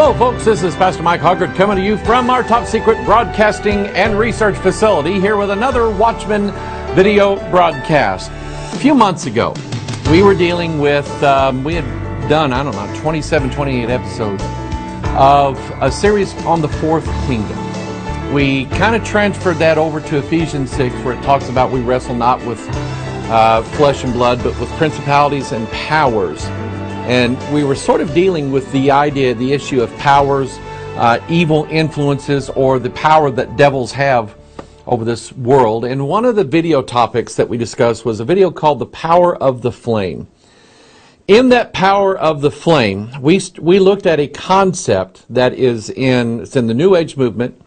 Hello folks, this is Pastor Mike Hoggard coming to you from our top secret broadcasting and research facility here with another Watchman video broadcast. A few months ago, we were dealing with, we had done, 27, 28 episodes of a series on the fourth kingdom. We kind of transferred that over to Ephesians 6 where it talks about we wrestle not with flesh and blood, but with principalities and powers. And we were sort of dealing with the idea, the issue of powers, evil influences, or the power that devils have over this world. And one of the video topics that we discussed was a video called The Power of the Flame. In that Power of the Flame, we looked at a concept that it's in the New Age movement.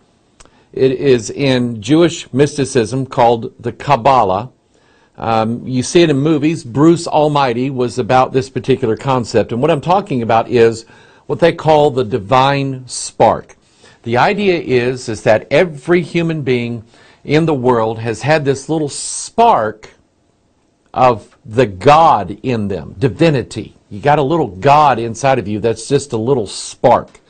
It is in Jewish mysticism called the Kabbalah. You see it in movies. Bruce Almighty was about this particular concept. And what I'm talking about is what they call the divine spark. The idea is that every human being in the world has had this little spark of the God in them, divinity. You got a little God inside of you that's just a little spark.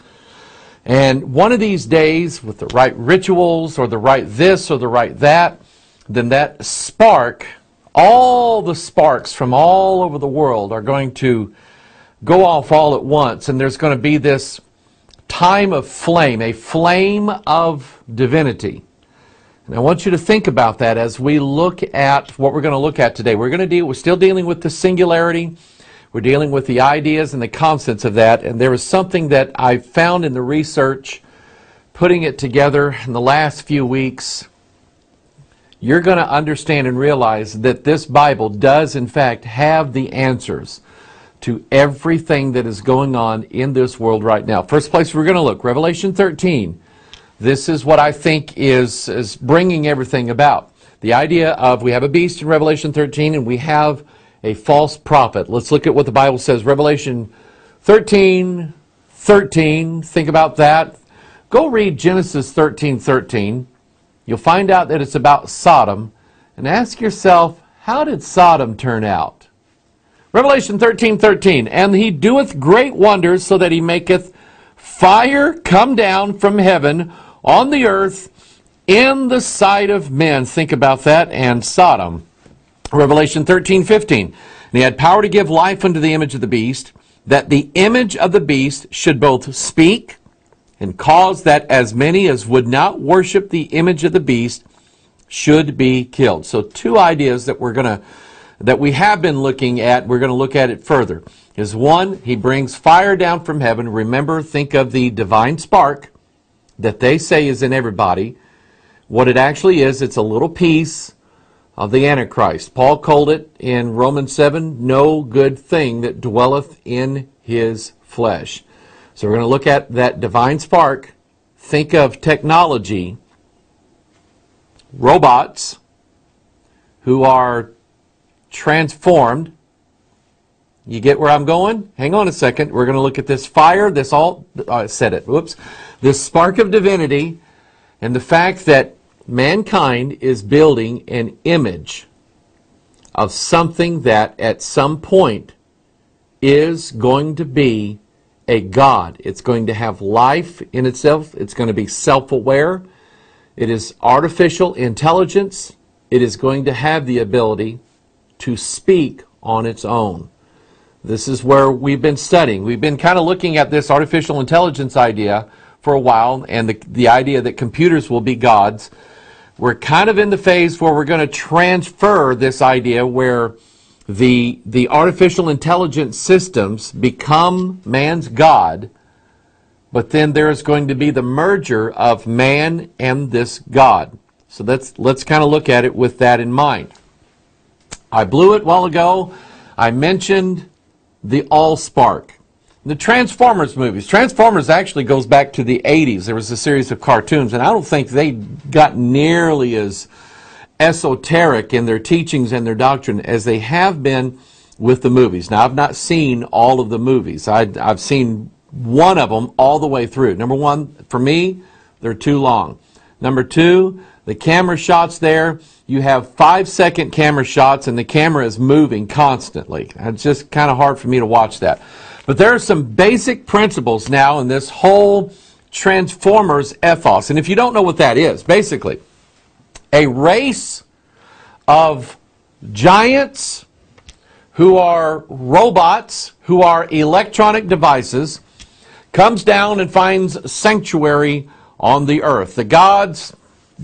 And one of these days, with the right rituals or the right this or the right that, then that spark, all the sparks from all over the world are going to go off all at once, and there's going to be this time of flame, a flame of divinity. And I want you to think about that as we look at what we're going to look at today. We're still dealing with the singularity. We're dealing with the ideas and the concepts of that, and there is something that I found in the research, putting it together in the last few weeks. You're going to understand and realize that this Bible does, in fact, have the answers to everything that is going on in this world right now. First place we're going to look, Revelation 13. This is what I think is bringing everything about. The idea of we have a beast in Revelation 13 and we have a false prophet. Let's look at what the Bible says. Revelation 13:13. Think about that. Go read Genesis 13:13. You'll find out that it's about Sodom, and ask yourself, how did Sodom turn out? Revelation 13:13, and he doeth great wonders, so that he maketh fire come down from heaven on the earth in the sight of men. Think about that, and Sodom. Revelation 13:15, and he had power to give life unto the image of the beast, that the image of the beast should both speak and cause that as many as would not worship the image of the beast should be killed. So two ideas that we have been looking at, we're going to look at it further. Is one, he brings fire down from heaven. Remember, think of the divine spark that they say is in everybody. What it actually is, it's a little piece of the Antichrist. Paul called it in Romans 7, no good thing that dwelleth in his flesh. So we're going to look at that divine spark. Think of technology, robots who are transformed. You get where I'm going? Hang on a second. We're going to look at this fire, this spark of divinity, and the fact that mankind is building an image of something that at some point is going to be a God. It's going to have life in itself. It's going to be self-aware. It is artificial intelligence. It is going to have the ability to speak on its own. This is where we've been studying. We've been kind of looking at this artificial intelligence idea for a while, and the idea that computers will be gods. We're kind of in the phase where we're going to transfer this idea where the artificial intelligence systems become man's God, but then there is going to be the merger of man and this God. So let's kind of look at it with that in mind. I blew it a while ago. I mentioned the Allspark. The Transformers movies. Transformers actually goes back to the 80s. There was a series of cartoons, and I don't think they got nearly as esoteric in their teachings and their doctrine as they have been with the movies. Now, I've not seen all of the movies. I've seen one of them all the way through. Number one, for me, they're too long. Number two, the camera shots there, you have 5-second camera shots and the camera is moving constantly. It's just kind of hard for me to watch that. But there are some basic principles now in this whole Transformers ethos. And if you don't know what that is, basically, a race of giants who are robots, who are electronic devices, comes down and finds sanctuary on the earth. The gods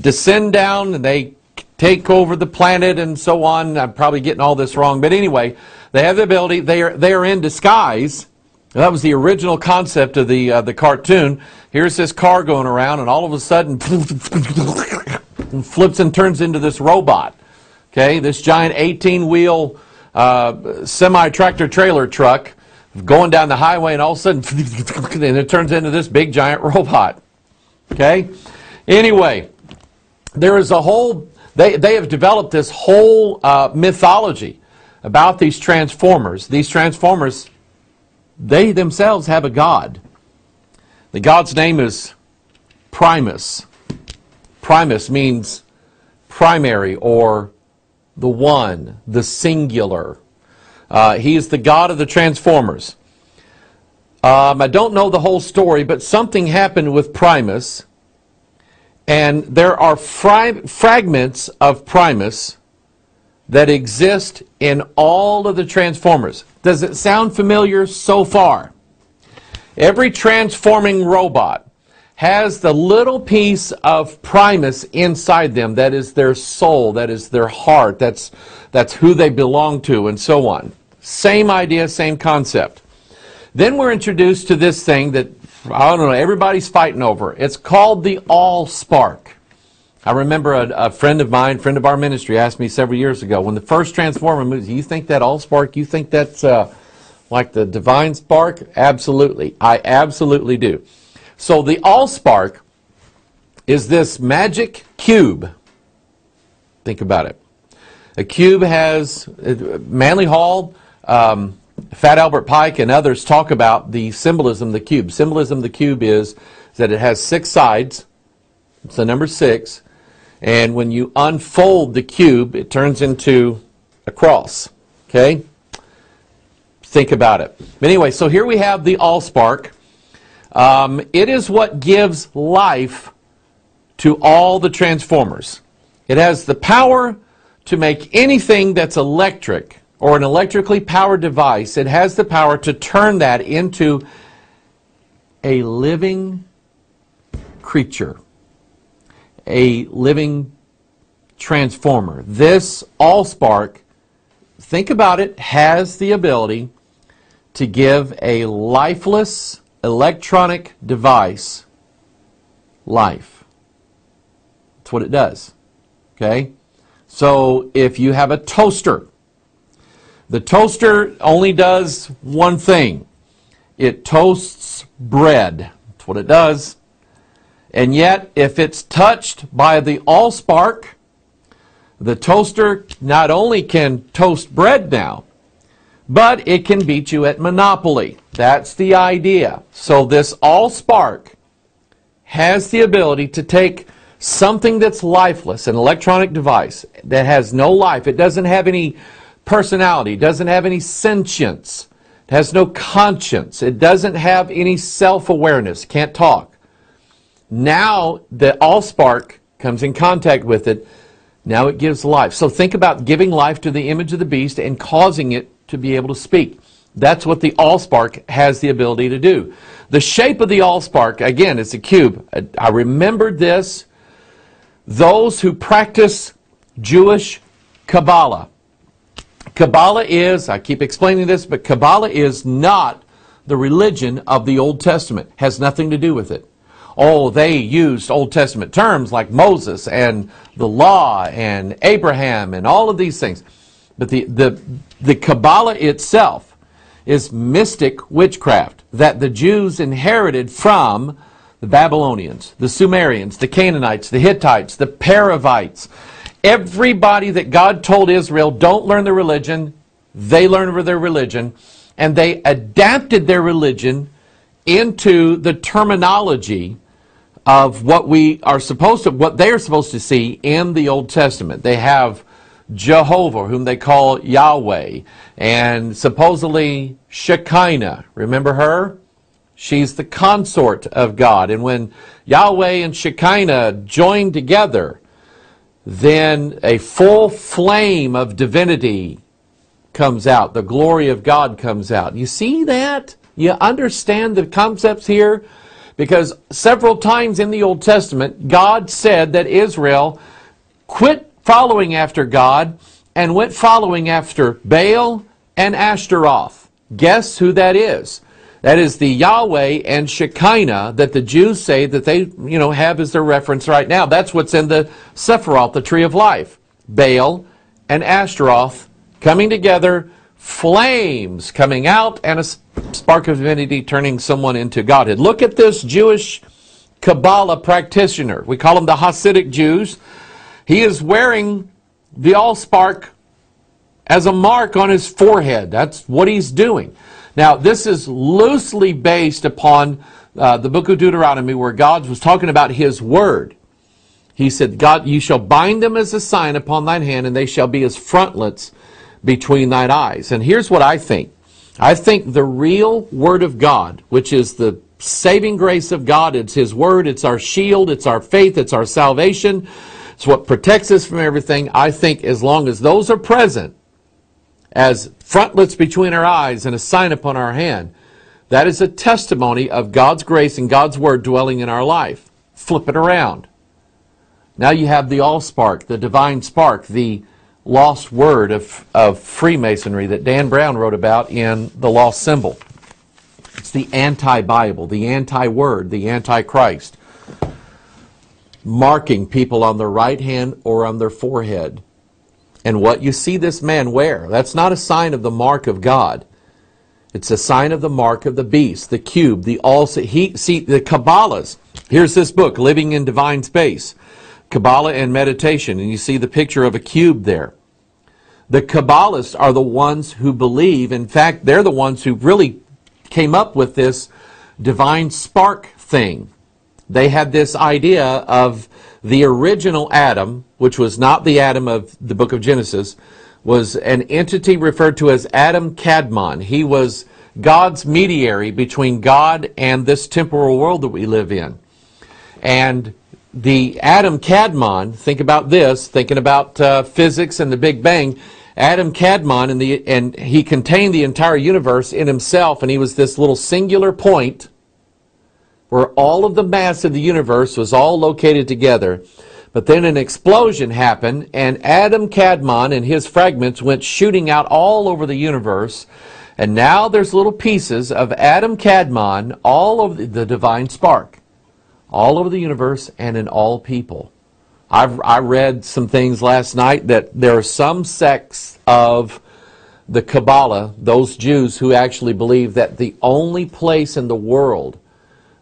descend down and they take over the planet and so on. I'm probably getting all this wrong, but anyway, they have the ability. They are in disguise. That was the original concept of the cartoon. Here's this car going around, and all of a sudden, flips and turns into this robot. Okay, this giant 18-wheel semi-tractor trailer truck going down the highway, and all of a sudden, and it turns into this big giant robot. Okay. Anyway, there is a whole. They have developed this whole mythology about these Transformers. These Transformers, they themselves have a god. The god's name is Primus. Primus means primary or the one, the singular. He is the god of the Transformers. I don't know the whole story, but something happened with Primus. And there are fragments of Primus that exist in all of the Transformers. Does it sound familiar so far? Every transforming robot has the little piece of Primus inside them. That is their soul, that is their heart, that's who they belong to, and so on. Same idea, same concept. Then we're introduced to this thing that, I don't know, everybody's fighting over. It's called the Allspark. I remember a friend of mine, friend of our ministry, asked me several years ago, when the first Transformer movie, you think that Allspark, you think that's like the divine spark? Absolutely. I absolutely do. So the Allspark is this magic cube. Think about it. A cube has, Manly Hall, Fat Albert Pike and others talk about the symbolism of the cube. Symbolism of the cube is that it has 6 sides. It's the number 6. And when you unfold the cube, it turns into a cross. Okay? Think about it. But anyway, so here we have the Allspark. It is what gives life to all the Transformers. It has the power to make anything that's electric or an electrically powered device. It has the power to turn that into a living creature, a living transformer. This Allspark, think about it, has the ability to give a lifeless electronic device life. That's what it does. Okay? So if you have a toaster, the toaster only does one thing. It toasts bread. That's what it does. And yet, if it's touched by the Allspark, the toaster not only can toast bread now, but it can beat you at Monopoly. That's the idea. So this Allspark has the ability to take something that's lifeless, an electronic device that has no life. It doesn't have any personality. It doesn't have any sentience. It has no conscience. It doesn't have any self-awareness. Can't talk. Now the Allspark comes in contact with it. Now it gives life. So think about giving life to the image of the beast and causing it to be able to speak. That's what the Allspark has the ability to do. The shape of the Allspark, again, it's a cube. I remembered this. Those who practice Jewish Kabbalah. Kabbalah is, I keep explaining this, but Kabbalah is not the religion of the Old Testament. Has nothing to do with it. Oh, they used Old Testament terms like Moses and the law and Abraham and all of these things. But the Kabbalah itself is mystic witchcraft that the Jews inherited from the Babylonians, the Sumerians, the Canaanites, the Hittites, the Perizzites. Everybody that God told Israel, don't learn the religion, they learned their religion, and they adapted their religion into the terminology of what they are supposed to see in the Old Testament. They have Jehovah, whom they call Yahweh, and supposedly Shekinah. Remember her? She's the consort of God. And when Yahweh and Shekinah join together, then a full flame of divinity comes out. The glory of God comes out. You see that? You understand the concepts here? Because several times in the Old Testament, God said that Israel quit following after God and went following after Baal and Ashtaroth. Guess who that is? That is the Yahweh and Shekinah that the Jews say that they, have as their reference right now. That's what's in the Sephiroth, the tree of life. Baal and Ashtaroth coming together, flames coming out, and a spark of divinity turning someone into Godhead. Look at this Jewish Kabbalah practitioner. We call them the Hasidic Jews. He is wearing the Allspark as a mark on his forehead. That's what he's doing. Now, this is loosely based upon the book of Deuteronomy, where God was talking about His Word. He said, God, you shall bind them as a sign upon thine hand, and they shall be as frontlets between thine eyes. And here's what I think. I think the real Word of God, which is the saving grace of God, it's His Word, it's our shield, it's our faith, it's our salvation, it's what protects us from everything. I think as long as those are present, as frontlets between our eyes and a sign upon our hand, that is a testimony of God's grace and God's Word dwelling in our life. Flip it around. Now you have the Allspark, the divine spark, the lost word of Freemasonry that Dan Brown wrote about in The Lost Symbol. It's the anti-Bible, the anti-Word, the anti-Christ, marking people on their right hand or on their forehead. And what you see this man wear, that's not a sign of the mark of God. It's a sign of the mark of the beast, the cube, the the Kabbalists. Here's this book, Living in Divine Space, Kabbalah and Meditation, and you see the picture of a cube there. The Kabbalists are the ones who believe, in fact, they're the ones who really came up with this divine spark thing. They had this idea of the original Adam, which was not the Adam of the book of Genesis, was an entity referred to as Adam Kadmon. He was God's mediator between God and this temporal world that we live in. And the Adam Kadmon, think about this, thinking about physics and the Big Bang, Adam Kadmon, and he contained the entire universe in himself, and he was this little singular point where all of the mass of the universe was all located together. But then an explosion happened, and Adam Kadmon and his fragments went shooting out all over the universe, and now there's little pieces of Adam Kadmon all over the divine spark, all over the universe and in all people. I read some things last night that there are some sects of the Kabbalah, those Jews who actually believe that the only place in the world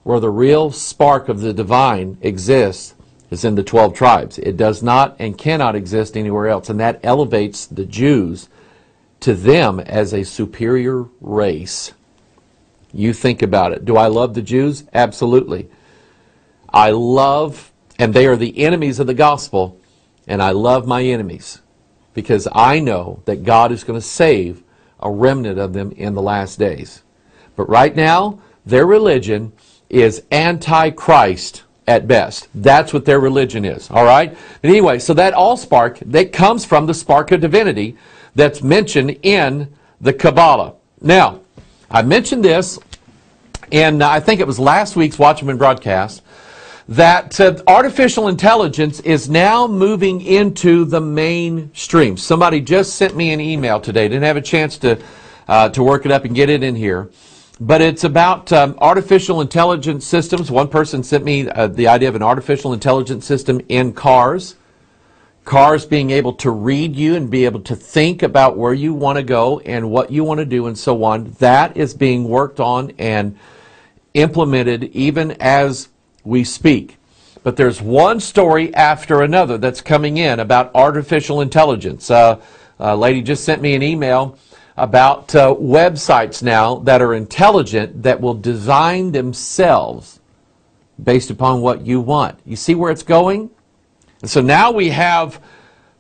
where the real spark of the divine exists is in the 12 tribes. It does not and cannot exist anywhere else, and that elevates the Jews to them as a superior race. You think about it. Do I love the Jews? Absolutely. I love, and they are the enemies of the gospel, and I love my enemies because I know that God is going to save a remnant of them in the last days. But right now, their religion is anti-Christ at best. That's what their religion is, all right? But anyway, so that Allspark, that comes from the spark of divinity that's mentioned in the Kabbalah. Now, I mentioned this in, I think it was last week's Watchman broadcast, that artificial intelligence is now moving into the mainstream. Somebody just sent me an email today. Didn't have a chance to work it up and get it in here. But it's about artificial intelligence systems. One person sent me the idea of an artificial intelligence system in cars. Cars being able to read you and be able to think about where you want to go and what you want to do and so on. That is being worked on and implemented even as we speak. But there's one story after another that's coming in about artificial intelligence. A lady just sent me an email about websites now that are intelligent that will design themselves based upon what you want. You see where it's going? And so now we have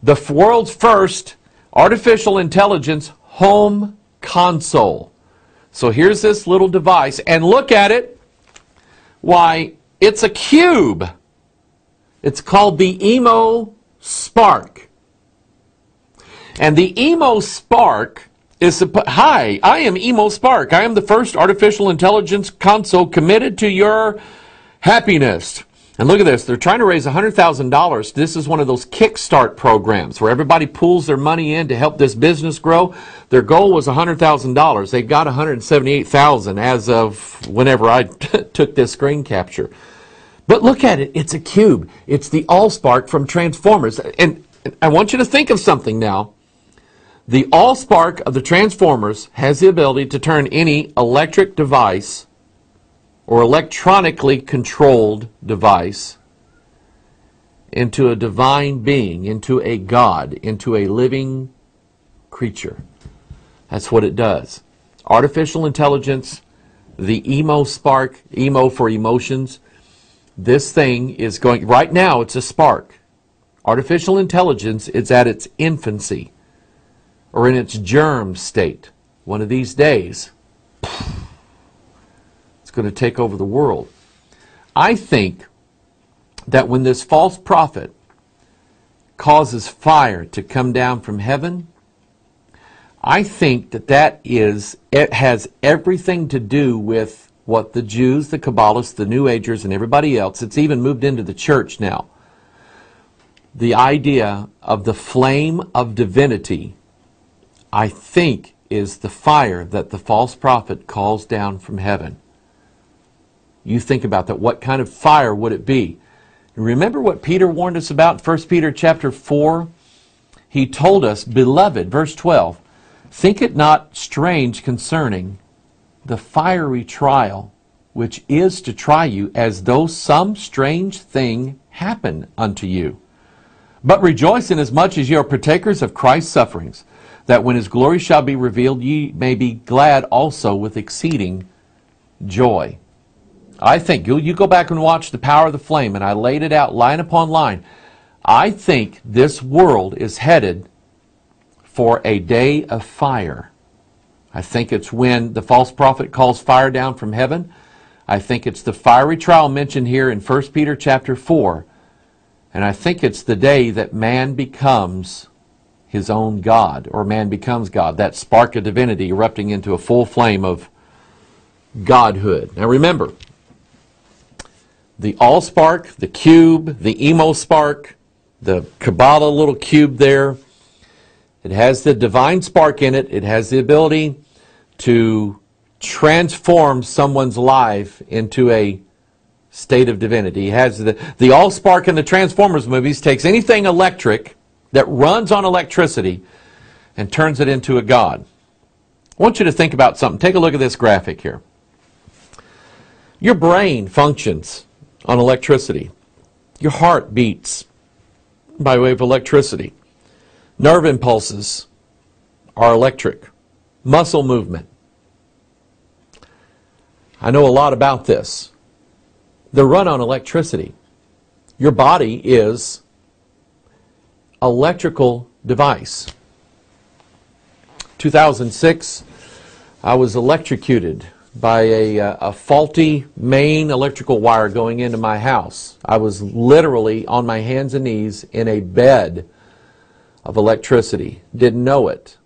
the world's first artificial intelligence home console. So here's this little device, and look at it. Why, it's a cube. It's called the Emo Spark. And the Emo Spark is, hi, I am Emo Spark. I am the first artificial intelligence console committed to your happiness. And look at this. They're trying to raise $100,000. This is one of those Kickstart programs where everybody pools their money in to help this business grow. Their goal was $100,000. They've got $178,000 as of whenever I took this screen capture. But look at it. It's a cube. It's the Allspark from Transformers. And I want you to think of something now. The Allspark of the Transformers has the ability to turn any electric device or electronically controlled device into a divine being, into a God, into a living creature. That's what it does. Artificial intelligence, the Emo Spark, emo for emotions. This thing is going, right now it's a spark. Artificial intelligence is at its infancy or in its germ state. One of these days, it's going to take over the world. I think that when this false prophet causes fire to come down from heaven, I think that it has everything to do with what the Jews, the Kabbalists, the New Agers, and everybody else, it's even moved into the church now. The idea of the flame of divinity, I think, is the fire that the false prophet calls down from heaven. You think about that. What kind of fire would it be? Remember what Peter warned us about in 1 Peter chapter 4? He told us, beloved, verse 12, think it not strange concerning the fiery trial which is to try you, as though some strange thing happened unto you. But rejoice inasmuch as ye are partakers of Christ's sufferings, that when his glory shall be revealed, ye may be glad also with exceeding joy. I think, you go back and watch The Power of the Flame, and I laid it out line upon line. I think this world is headed for a day of fire. I think it's when the false prophet calls fire down from heaven. I think it's the fiery trial mentioned here in 1 Peter chapter 4. And I think it's the day that man becomes his own God, or man becomes God, that spark of divinity erupting into a full flame of godhood. Now remember, the Allspark, the cube, the Emo Spark, the Kabbalah little cube there, it has the divine spark in it. It has the ability to transform someone's life into a state of divinity. It has the Allspark in the Transformers movies takes anything electric that runs on electricity and turns it into a god. I want you to think about something. Take a look at this graphic here. Your brain functions on electricity. Your heart beats by way of electricity. Nerve impulses are electric. Muscle movement. I know a lot about this. They're run on electricity. Your body is an electrical device. 2006, I was electrocuted by a faulty main electrical wire going into my house. I was literally on my hands and knees in a bed of electricity. Didn't know it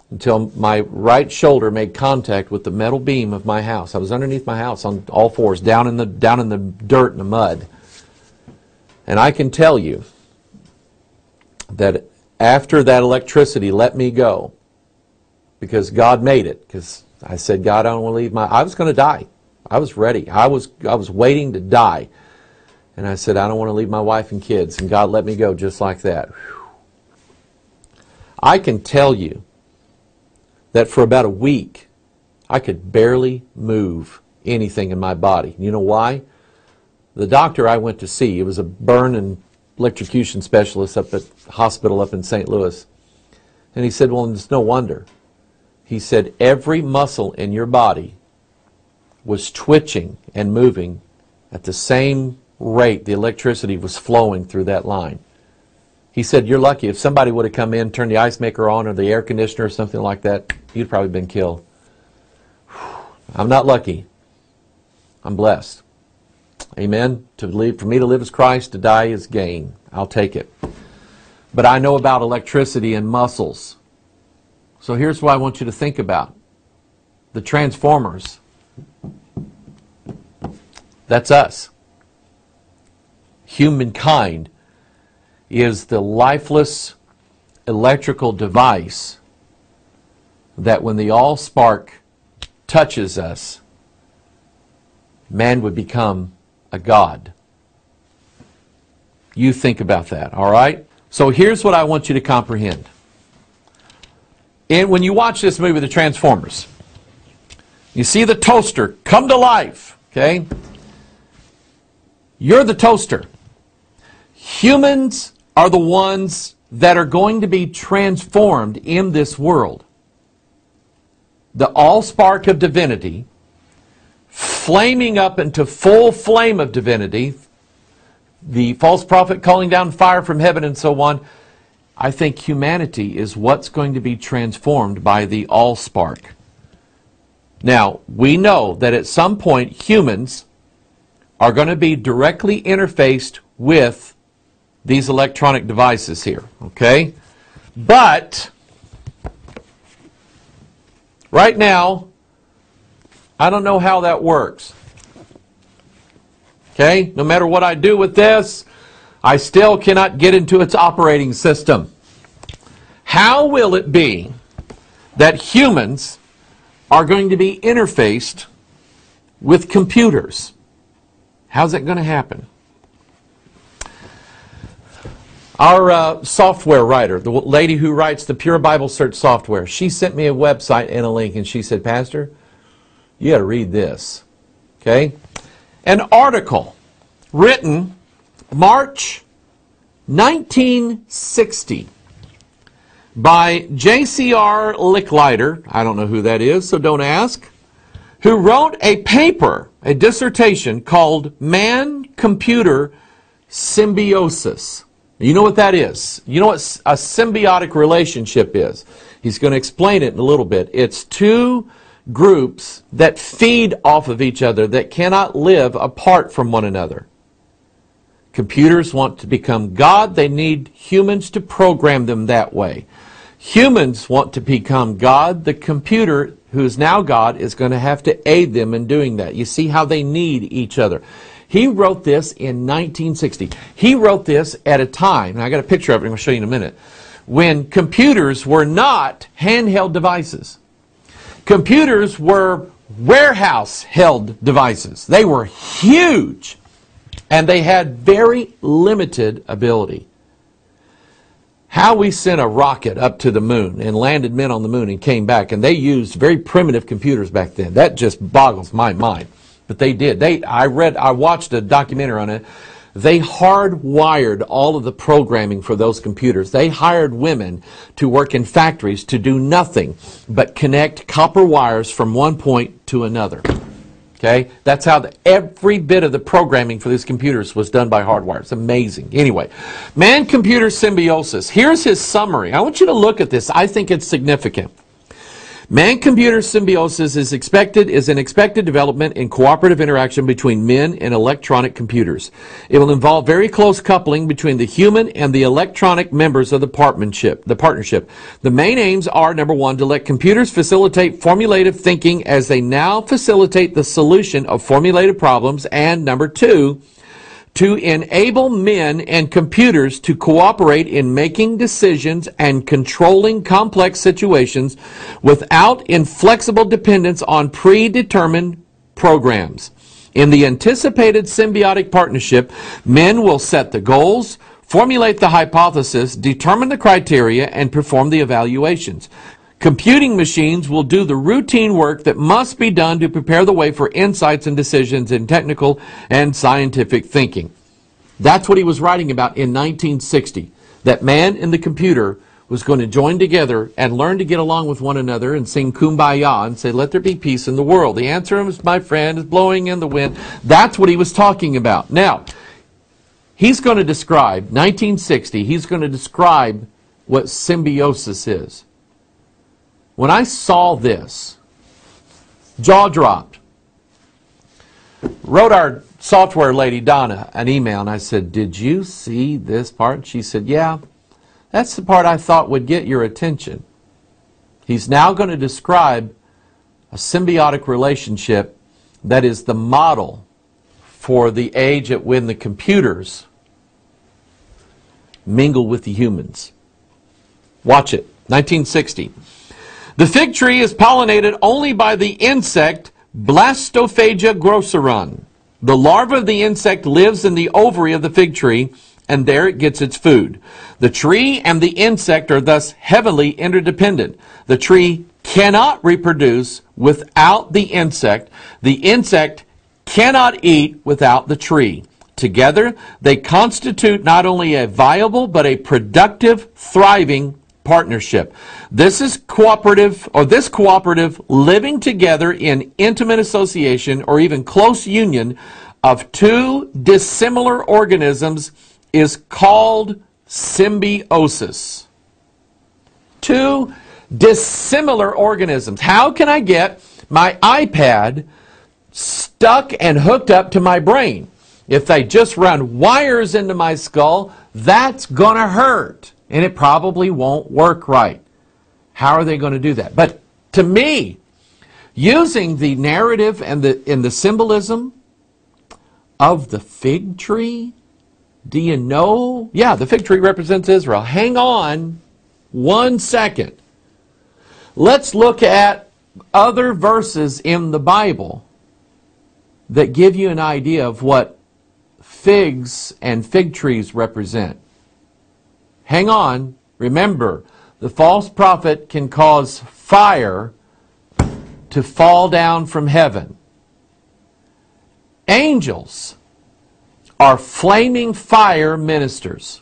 until my right shoulder made contact with the metal beam of my house. I was underneath my house on all fours, down in the dirt and the mud. And I can tell you that after that electricity let me go, because God made it, because I said, God, I don't want to leave I was going to die. I was ready. I was waiting to die. And I said, I don't want to leave my wife and kids. And God let me go just like that. Whew. I can tell you that for about a week, I could barely move anything in my body. You know why? The doctor I went to see, it was a burn and electrocution specialist up at the hospital up in St. Louis. And he said, well, it's no wonder. He said, every muscle in your body was twitching and moving at the same rate the electricity was flowing through that line. He said, you're lucky. If somebody would have come in, turned the ice maker on or the air conditioner or something like that, you'd probably been killed. I'm not lucky. I'm blessed. Amen. For me to live is Christ, to die is gain. I'll take it. But I know about electricity and muscles. So here's what I want you to think about. The transformers. That's us. Humankind is the lifeless electrical device that when the all-spark touches us, man would become a god. You think about that, all right? So here's what I want you to comprehend. And when you watch this movie, The Transformers, you see the toaster come to life, okay? You're the toaster. Humans are the ones that are going to be transformed in this world. The all-spark of divinity, flaming up into full flame of divinity, the false prophet calling down fire from heaven and so on. I think humanity is what's going to be transformed by the all-spark. Now, we know that at some point humans are going to be directly interfaced with these electronic devices here, okay? But right now, I don't know how that works. Okay? No matter what I do with this, I still cannot get into its operating system. How will it be that humans are going to be interfaced with computers? How's that going to happen? Our software writer, the lady who writes the Pure Bible Search software, she sent me a website and a link, and she said, Pastor, you got to read this. Okay? An article written March 1960 by J.C.R. Licklider, I don't know who that is, so don't ask, who wrote a paper, a dissertation called Man-Computer Symbiosis. You know what that is? You know what a symbiotic relationship is? He's going to explain it in a little bit. It's two groups that feed off of each other that cannot live apart from one another. Computers want to become God. They need humans to program them that way. Humans want to become God. The computer, who is now God, is going to have to aid them in doing that. You see how they need each other. He wrote this in 1960. He wrote this at a time, and I got a picture of it I'm going to show you in a minute, when computers were not handheld devices. Computers were warehouse-held devices. They were huge, and they had very limited ability. How we sent a rocket up to the moon and landed men on the moon and came back, and they used very primitive computers back then. That just boggles my mind. But they did. I watched a documentary on it. They hardwired all of the programming for those computers. They hired women to work in factories to do nothing but connect copper wires from one point to another. Okay? That's how every bit of the programming for these computers was done by hardwire. It's amazing. Anyway, Man-Computer Symbiosis. Here's his summary. I want you to look at this. I think it's significant. Man-computer symbiosis is an expected development in cooperative interaction between men and electronic computers. It will involve very close coupling between the human and the electronic members of the partnership. The main aims are, number one, to let computers facilitate formulative thinking as they now facilitate the solution of formulated problems, and number two, to enable men and computers to cooperate in making decisions and controlling complex situations without inflexible dependence on predetermined programs. In the anticipated symbiotic partnership, men will set the goals, formulate the hypothesis, determine the criteria, and perform the evaluations. Computing machines will do the routine work that must be done to prepare the way for insights and decisions in technical and scientific thinking. That's what he was writing about in 1960. That man and the computer was going to join together and learn to get along with one another and sing Kumbaya and say, let there be peace in the world. The answer is, my friend, is blowing in the wind. That's what he was talking about. Now, he's going to describe, 1960, he's going to describe what symbiosis is. When I saw this, jaw dropped. Wrote our software lady, Donna, an email, and I said, did you see this part? She said, yeah, that's the part I thought would get your attention. He's now going to describe a symbiotic relationship that is the model for the age at when the computers mingle with the humans. Watch it. 1960. The fig tree is pollinated only by the insect Blastophaga grosseron. The larva of the insect lives in the ovary of the fig tree, and there it gets its food. The tree and the insect are thus heavily interdependent. The tree cannot reproduce without the insect. The insect cannot eat without the tree. Together, they constitute not only a viable but a productive, thriving partnership. This cooperative living together in intimate association or even close union of two dissimilar organisms is called symbiosis. Two dissimilar organisms. How can I get my iPad stuck and hooked up to my brain? If they just run wires into my skull, that's going to hurt. And it probably won't work right. How are they going to do that? But to me, using the narrative and the symbolism of the fig tree, do you know? Yeah, the fig tree represents Israel. Hang on 1 second. Let's look at other verses in the Bible that give you an idea of what figs and fig trees represent. Hang on. Remember, the false prophet can cause fire to fall down from heaven. Angels are flaming fire ministers.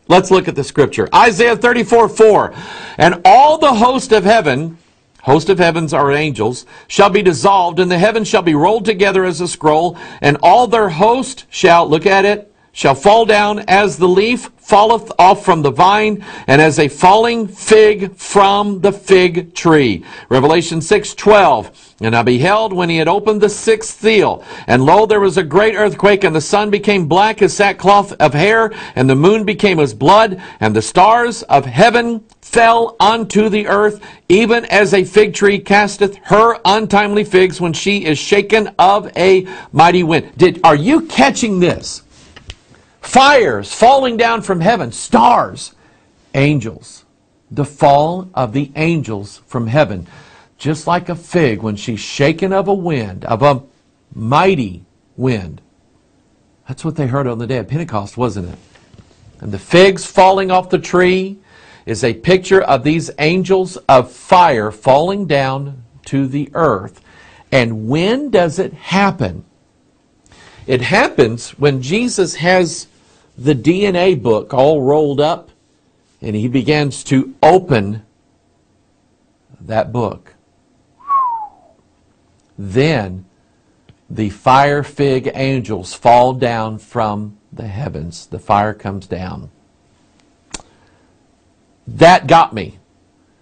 Let's look at the scripture. Isaiah 34:4. And all the host of heavens are angels, shall be dissolved, and the heavens shall be rolled together as a scroll, and all their host shall, look at it, shall fall down as the leaf falleth off from the vine, and as a falling fig from the fig tree. Revelation 6:12. And I beheld when he had opened the sixth seal, and lo, there was a great earthquake, and the sun became black as sackcloth of hair, and the moon became as blood, and the stars of heaven fell unto the earth, even as a fig tree casteth her untimely figs when she is shaken of a mighty wind. Are you catching this? Fires falling down from heaven, stars, angels. The fall of the angels from heaven. Just like a fig when she's shaken of a wind, of a mighty wind. That's what they heard on the day of Pentecost, wasn't it? And the figs falling off the tree is a picture of these angels of fire falling down to the earth. And when does it happen? It happens when Jesus has the DNA book all rolled up and he begins to open that book. Then the fire fig angels fall down from the heavens. The fire comes down. That got me.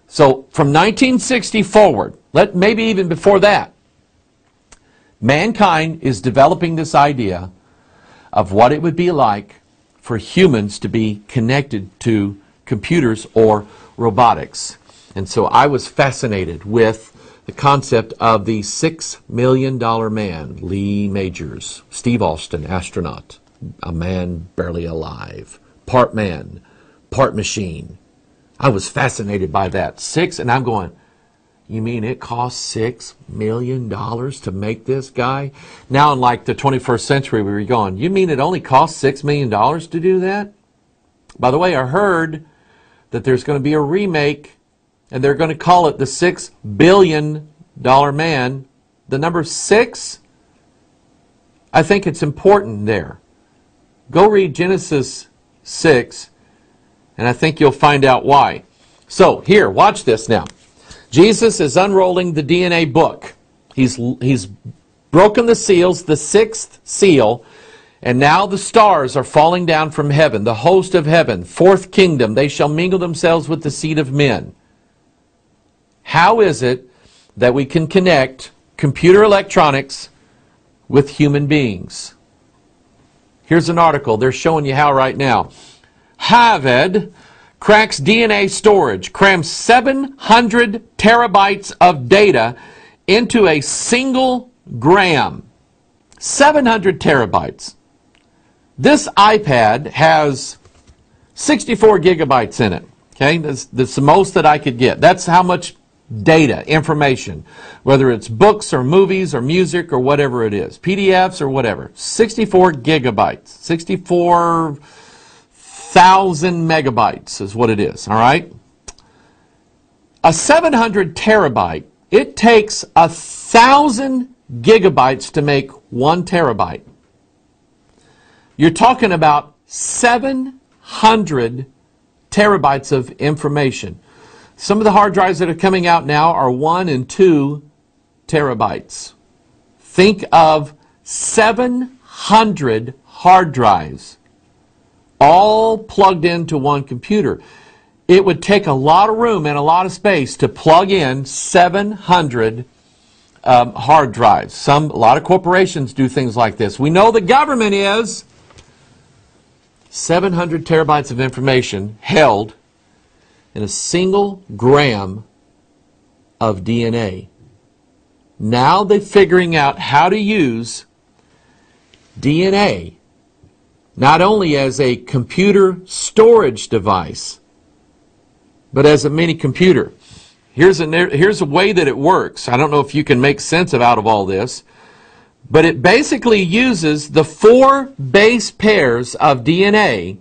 So from 1960 forward, maybe even before that, mankind is developing this idea of what it would be like for humans to be connected to computers or robotics. And so I was fascinated with the concept of the $6 million man, Lee Majors, Steve Austin, astronaut, a man barely alive, part man, part machine. I was fascinated by that. And I'm going, you mean it costs $6 million to make this guy? Now in like the 21st century, we were going, you mean it only costs $6 million to do that? By the way, I heard that there's going to be a remake, and they're going to call it the $6 billion man. The number 6, I think it's important there. Go read Genesis 6, and I think you'll find out why. So here, watch this now. Jesus is unrolling the DNA book. He's broken the seals, the 6th seal, And now the stars are falling down from heaven, the host of heaven, fourth kingdom. They shall mingle themselves with the seed of men. How is it that we can connect computer electronics with human beings? Here's an article. They're showing you how right now. Hoggard cracks DNA storage, crams 700 terabytes of data into a single gram. 700 terabytes. This iPad has 64 gigabytes in it. Okay, that's the most that I could get. That's how much data, information, whether it's books or movies or music or whatever it is, PDFs or whatever. 64 gigabytes, 64,000 megabytes is what it is, all right? A 700 terabyte, it takes 1,000 gigabytes to make 1 terabyte. You're talking about 700 terabytes of information. Some of the hard drives that are coming out now are 1 and 2 terabytes. Think of 700 hard drives all plugged into one computer. It would take a lot of room and a lot of space to plug in 700 hard drives. A lot of corporations do things like this. We know the government is 700 terabytes of information held in a single gram of DNA. Now they're figuring out how to use DNA not only as a computer storage device, but as a mini computer. Here's a way that it works. I don't know if you can make sense out of all this, but it basically uses the 4 base pairs of DNA.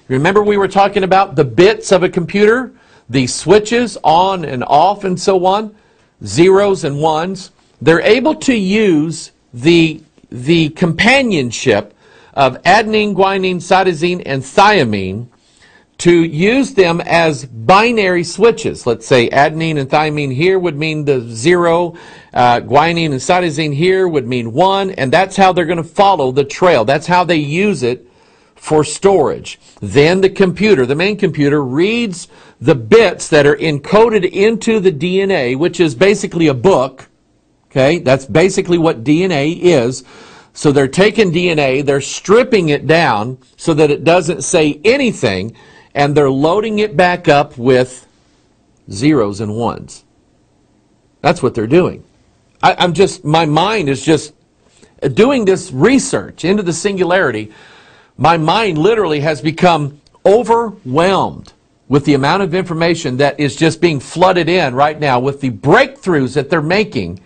Remember we were talking about the bits of a computer, the switches on and off and so on, zeros and ones. They're able to use the companionship of adenine, guanine, cytosine, and thymine to use them as binary switches. Let's say adenine and thymine here would mean the 0, guanine and cytosine here would mean 1, and that's how they're going to follow the trail. That's how they use it for storage. Then the computer, the main computer, reads the bits that are encoded into the DNA, which is basically a book. Okay, that's basically what DNA is. So they're taking DNA, they're stripping it down so that it doesn't say anything, and they're loading it back up with zeros and ones. That's what they're doing. My mind is just doing this research into the singularity. My mind literally has become overwhelmed with the amount of information that is just being flooded in right now with the breakthroughs that they're making.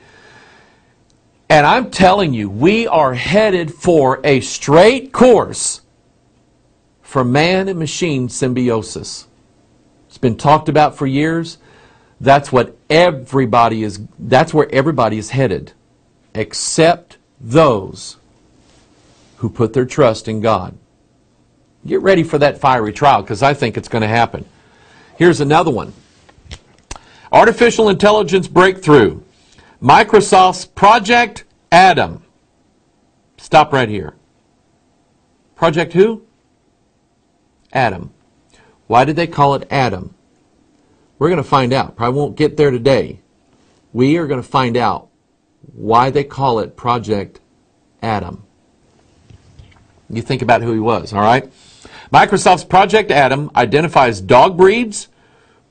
And I'm telling you, we are headed for a straight course for man and machine symbiosis. It's been talked about for years. That's where everybody is headed, except those who put their trust in God. Get ready for that fiery trial, because I think it's going to happen. Here's another one. Artificial intelligence breakthrough. Microsoft's Project Adam. Stop right here. Project who? Adam. Why did they call it Adam? We're going to find out. Probably won't get there today. We are going to find out why they call it Project Adam. You think about who he was, all right? Microsoft's Project Adam identifies dog breeds,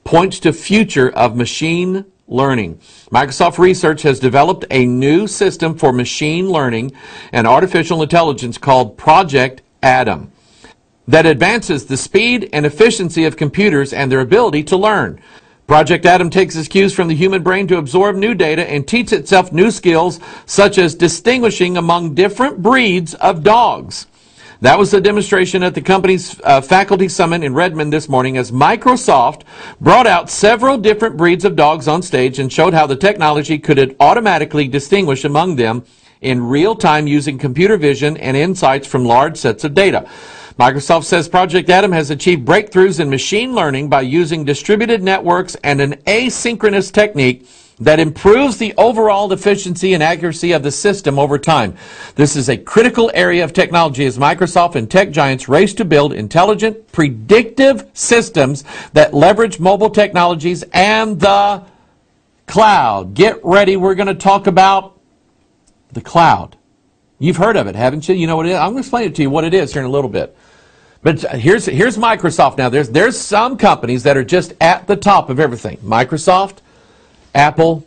points to future of machine learning. Microsoft Research has developed a new system for machine learning and artificial intelligence called Project Adam that advances the speed and efficiency of computers and their ability to learn. Project Adam takes its cues from the human brain to absorb new data and teach itself new skills such as distinguishing among different breeds of dogs. That was the demonstration at the company's faculty summit in Redmond this morning as Microsoft brought out several different breeds of dogs on stage and showed how the technology could automatically distinguish among them in real time using computer vision and insights from large sets of data. Microsoft says Project Adam has achieved breakthroughs in machine learning by using distributed networks and an asynchronous technique that improves the overall efficiency and accuracy of the system over time. This is a critical area of technology as Microsoft and tech giants race to build intelligent, predictive systems that leverage mobile technologies and the cloud. Get ready, we're going to talk about the cloud. You've heard of it, haven't you? You know what it is? I'm going to explain it to you what it is here in a little bit. But here's Microsoft now. There's some companies that are just at the top of everything. Microsoft, Apple,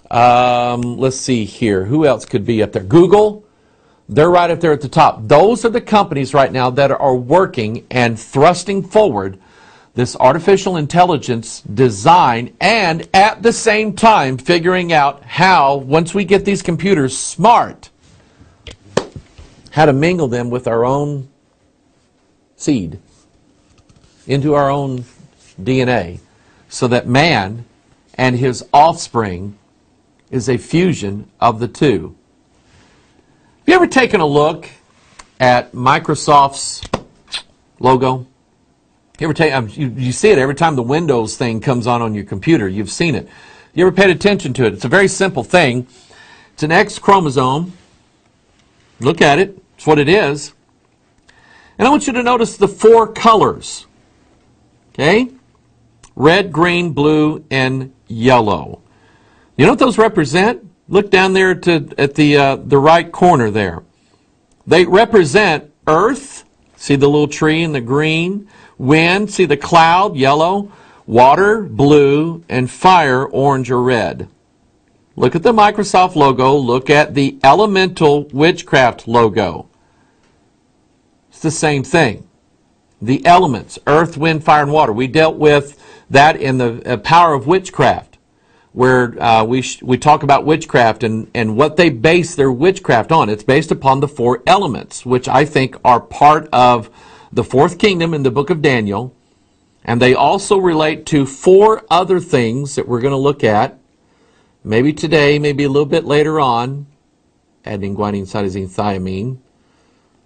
let's see here. Who else could be up there? Google. They're right up there at the top. Those are the companies right now that are working and thrusting forward this artificial intelligence design, and at the same time figuring out how, once we get these computers smart, how to mingle them with our own seed into our own DNA so that man and his offspring is a fusion of the two. Have you ever taken a look at Microsoft's logo? You ever take, you see it every time the Windows thing comes on your computer. You've seen it. You ever paid attention to it? It's a very simple thing. It's an X chromosome. Look at it. It's what it is. And I want you to notice the 4 colors. Okay? Red, green, blue, and yellow. You know what those represent? Look down there at the right corner there. They represent Earth. See the little tree in the green? Wind, see the cloud, yellow, water, blue, and fire, orange or red. Look at the Microsoft logo. Look at the Elemental Witchcraft logo. It's the same thing. The elements, earth, wind, fire, and water. We dealt with that in the power of witchcraft, where we talk about witchcraft and what they base their witchcraft on. It's based upon the 4 elements, which I think are part of the 4th kingdom in the book of Daniel, and they also relate to 4 other things that we're going to look at, maybe today, maybe a little bit later on. Adenine, guanine, cytosine, thiamine.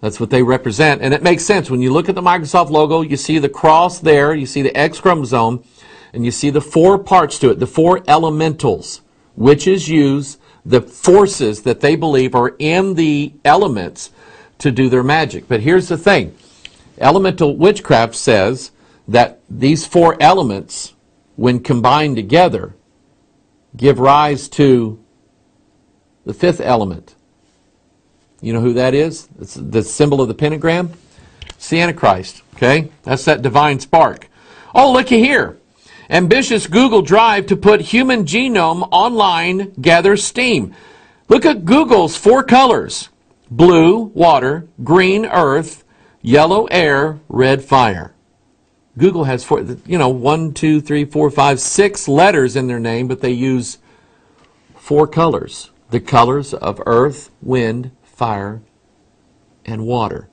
That's what they represent, and it makes sense. When you look at the Microsoft logo, you see the cross there, you see the X chromosome, and you see the 4 parts to it, the 4 elementals, witches use the forces that they believe are in the elements to do their magic. But here's the thing. Elemental witchcraft says that these 4 elements, when combined together, give rise to the 5th element. You know who that is? It's the symbol of the pentagram. It's the Antichrist. Okay? That's that divine spark. Oh, looky here. Ambitious Google drive to put human genome online gathers steam. Look at Google's 4 colors. Blue, water, green, earth, yellow, air, red, fire. Google has 4, 1, 2, 3, 4, 5, 6 letters in their name, but they use 4 colors. The colors of earth, wind, fire, and water.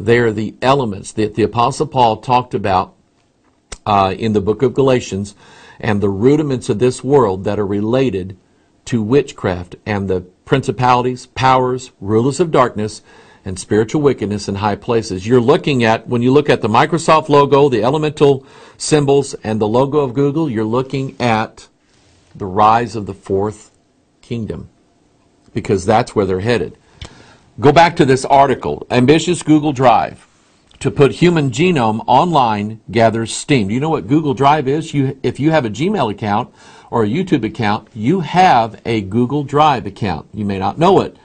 They are the elements that the Apostle Paul talked about in the book of Galatians, and the rudiments of this world that are related to witchcraft and the principalities, powers, rulers of darkness, and spiritual wickedness in high places. You're looking at, when you look at the Microsoft logo, the elemental symbols, and the logo of Google, you're looking at the rise of the 4th kingdom, because that's where they're headed. Go back to this article. Ambitious Google Drive to put human genome online gathers steam. Do you know what Google Drive is? If you have a Gmail account or a YouTube account, you have a Google Drive account. You may not know it,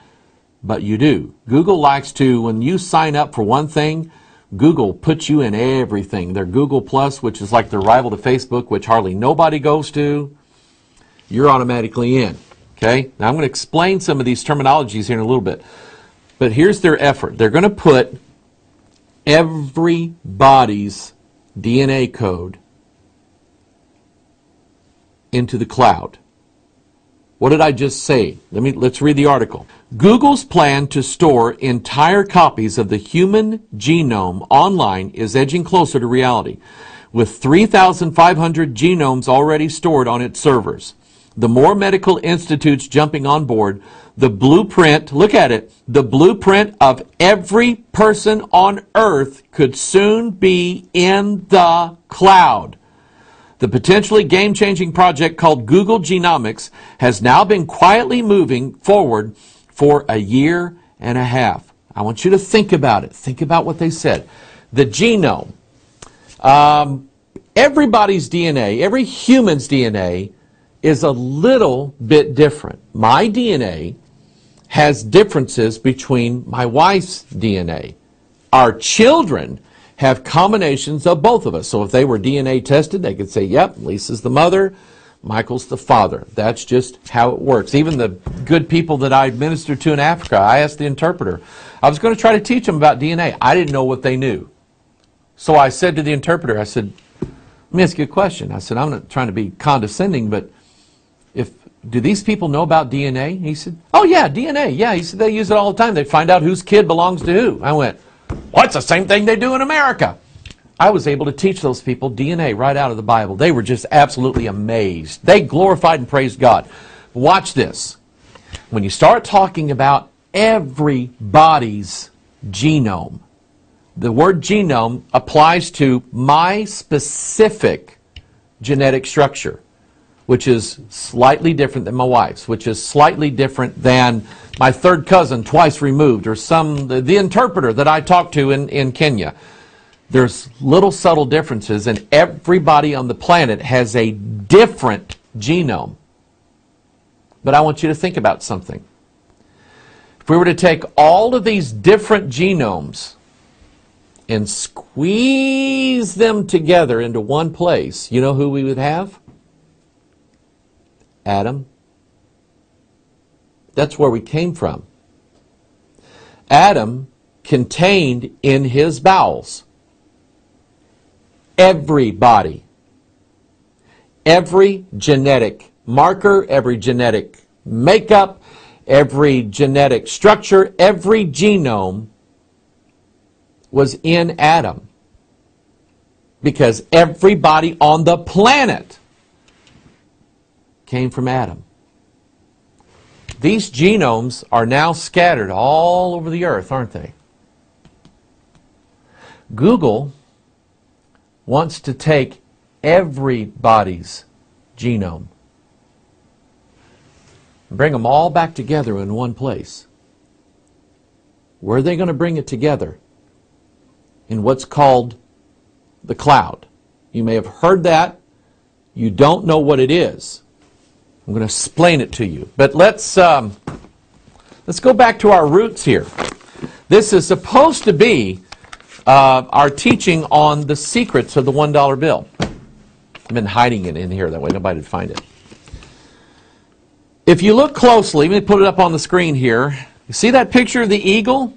but you do. Google likes to, when you sign up for one thing, Google puts you in everything. Their Google Plus, which is like their rival to Facebook, which hardly nobody goes to, you're automatically in. Okay? Now I'm going to explain some of these terminologies here in a little bit. But here's their effort. They're going to put everybody's DNA code into the cloud. What did I just say? Let's read the article. Google's plan to store entire copies of the human genome online is edging closer to reality, with 3,500 genomes already stored on its servers. The more medical institutes jumping on board, the blueprint, look at it, the blueprint of every person on earth could soon be in the cloud. The potentially game-changing project called Google Genomics has now been quietly moving forward for a year and a half. I want you to think about it. Think about what they said. The genome. Everybody's DNA, every human's DNA is a little bit different. My DNA has differences between my wife's DNA. Our children have combinations of both of us. So if they were DNA tested, they could say, yep, Lisa's the mother, Michael's the father. That's just how it works. Even the good people that I ministered to in Africa, I asked the interpreter. I was going to try to teach them about DNA. I didn't know what they knew. So I said to the interpreter, I said, let me ask you a question. I said, I'm not trying to be condescending, but do these people know about DNA? He said, oh yeah, DNA. Yeah, he said they use it all the time. They find out whose kid belongs to who. I went, well, it's the same thing they do in America. I was able to teach those people DNA right out of the Bible. They were just absolutely amazed. They glorified and praised God. Watch this. When you start talking about everybody's genome, the word genome applies to my specific genetic structure, which is slightly different than my wife's, which is slightly different than my third cousin twice removed, or the interpreter that I talked to in Kenya. There's little subtle differences, and everybody on the planet has a different genome. But I want you to think about something. If we were to take all of these different genomes and squeeze them together into one place, you know who we would have? Adam. That's where we came from. Adam contained in his bowels everybody. Every genetic marker, every genetic makeup, every genetic structure, every genome was in Adam. Because everybody on the planet came from Adam. These genomes are now scattered all over the earth, aren't they? Google wants to take everybody's genome and bring them all back together in one place. Where are they going to bring it together? In what's called the cloud. You may have heard that. You don't know what it is. I'm going to explain it to you. But let's go back to our roots here. This is supposed to be our teaching on the secrets of the $1 bill. I've been hiding it in here, that way nobody would find it. If you look closely, let me put it up on the screen here. You see that picture of the eagle?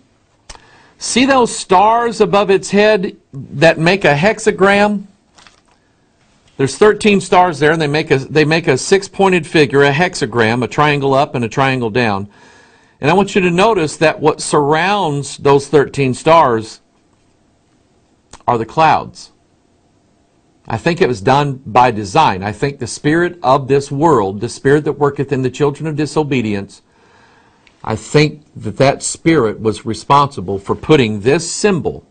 See those stars above its head that make a hexagram? There's 13 stars there, and they make a six-pointed figure, a hexagram, a triangle up and a triangle down. And I want you to notice that what surrounds those 13 stars are the clouds. I think it was done by design. I think the spirit of this world, the spirit that worketh in the children of disobedience, I think that spirit was responsible for putting this symbol,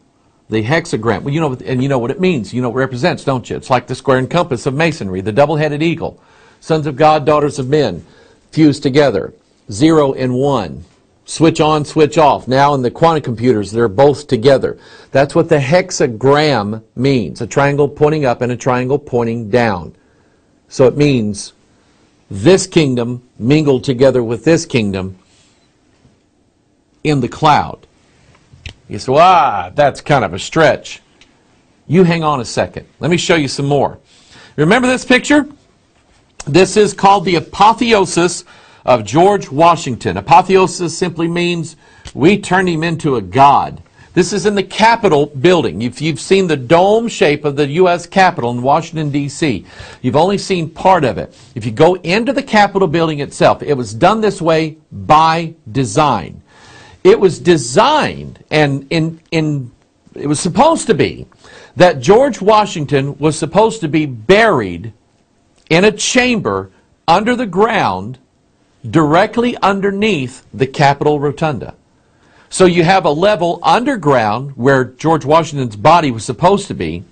the hexagram. Well, you know what it means. You know what it represents, don't you? It's like the square and compass of masonry, the double-headed eagle. Sons of God, daughters of men, fused together. 0 and 1. Switch on, switch off. Now in the quantum computers, they're both together. That's what the hexagram means. A triangle pointing up and a triangle pointing down. So it means this kingdom mingled together with this kingdom in the cloud. You say, well, that's kind of a stretch. You hang on a second. Let me show you some more. Remember this picture? This is called the apotheosis of George Washington. Apotheosis simply means we turned him into a god. This is in the Capitol building. If you've seen the dome shape of the U.S. Capitol in Washington, D.C., you've only seen part of it. If you go into the Capitol building itself, it was done this way by design. It was designed, and it was supposed to be that George Washington was supposed to be buried in a chamber under the ground directly underneath the Capitol Rotunda. So you have a level underground where George Washington's body was supposed to be.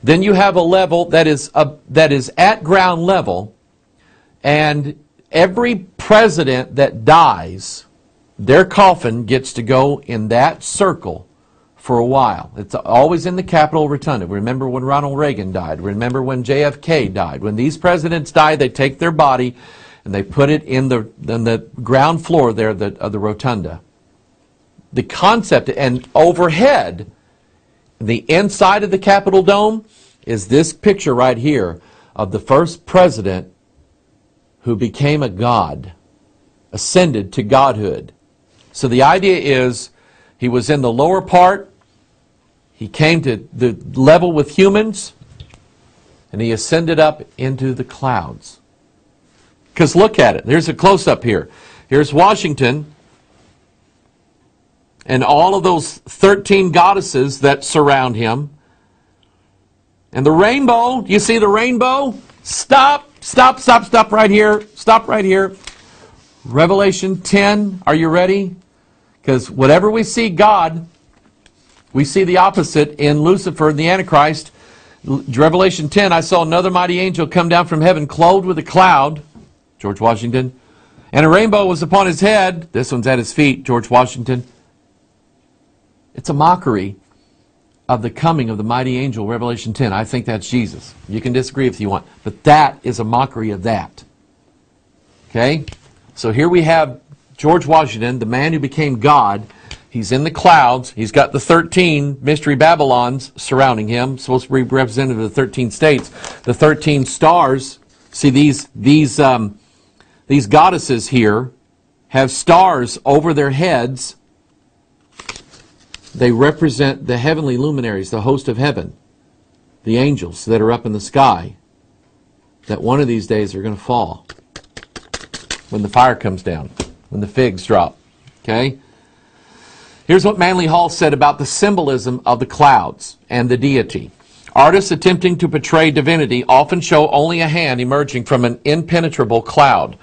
Then you have a level that is at ground level, and every president that dies, their coffin gets to go in that circle for a while. It's always in the Capitol Rotunda. Remember when Ronald Reagan died. Remember when JFK died. When these presidents die, they take their body and they put it in the ground floor there of the Rotunda. The concept, and overhead, the inside of the Capitol Dome, is this picture right here of the first president who became a god, ascended to godhood. So the idea is he was in the lower part, he came to the level with humans, and he ascended up into the clouds. Because look at it. There's a close-up here. Here's Washington and all of those 13 goddesses that surround him. And the rainbow, you see the rainbow? Stop right here. Stop right here. Revelation 10, are you ready? Because whatever we see God, we see the opposite in Lucifer and the Antichrist. Revelation 10, I saw another mighty angel come down from heaven, clothed with a cloud, George Washington, and a rainbow was upon his head. This one's at his feet, George Washington. It's a mockery of the coming of the mighty angel, Revelation 10. I think that's Jesus. You can disagree if you want, but that is a mockery of that. Okay? So here we have George Washington, the man who became God. He's in the clouds. He's got the 13 mystery Babylons surrounding him, supposed to be representative of the 13 states. The 13 stars, see these goddesses here have stars over their heads. They represent the heavenly luminaries, the host of heaven, the angels that are up in the sky, that one of these days are going to fall when the fire comes down, when the figs drop. Okay? Here's what Manly Hall said about the symbolism of the clouds and the deity. Artists attempting to portray divinity often show only a hand emerging from an impenetrable cloud.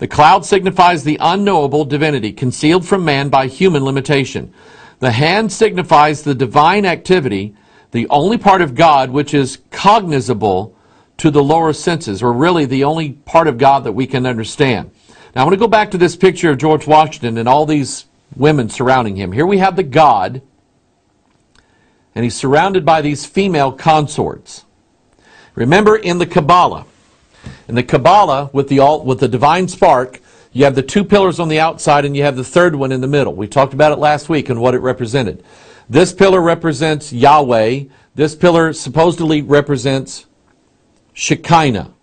The cloud signifies the unknowable divinity concealed from man by human limitation. The hand signifies the divine activity, the only part of God which is cognizable to the lower senses, or really the only part of God that we can understand. Now I want to go back to this picture of George Washington and all these women surrounding him. Here we have the God, and he's surrounded by these female consorts. Remember in the Kabbalah, with the divine spark, you have the two pillars on the outside and you have the third one in the middle. We talked about it last week and what it represented. This pillar represents Yahweh. This pillar supposedly represents Shekinah,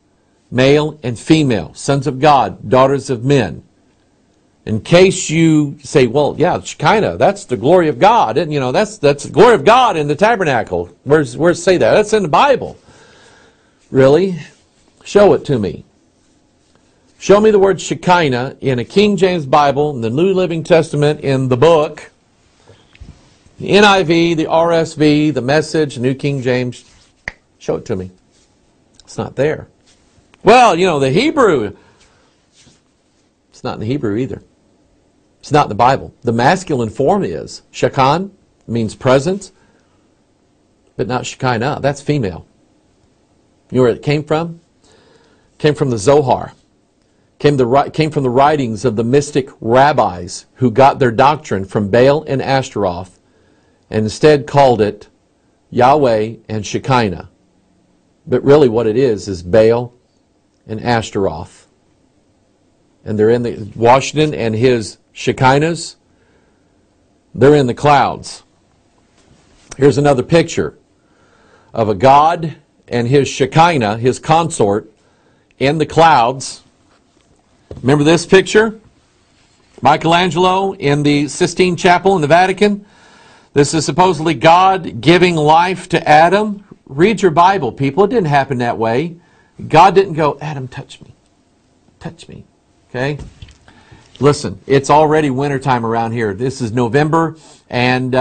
male and female, sons of God, daughters of men. In case you say, well, yeah, Shekinah, that's the glory of God. And, that's the glory of God in the tabernacle. Where's say that? That's in the Bible. Really? Show it to me. Show me the word Shekinah in a King James Bible, in the New Living Testament, in the book, the NIV, the RSV, the Message, the New King James. Show it to me. It's not there. Well, the Hebrew. It's not in the Hebrew either. It's not in the Bible. The masculine form is Shekan, means presence, but not Shekinah. That's female. You know where it came from? It came from the Zohar. Came from the writings of the mystic rabbis who got their doctrine from Baal and Ashtaroth and instead called it Yahweh and Shekinah. But really what it is Baal and Ashtaroth. And they're in the Washington and his Shekinahs, they're in the clouds. Here's another picture of a God and his Shekinah, his consort, in the clouds. Remember this picture? Michelangelo in the Sistine Chapel in the Vatican. This is supposedly God giving life to Adam. Read your Bible, people. It didn't happen that way. God didn't go, Adam, touch me. Touch me. Okay? Listen, it's already wintertime around here. This is November, and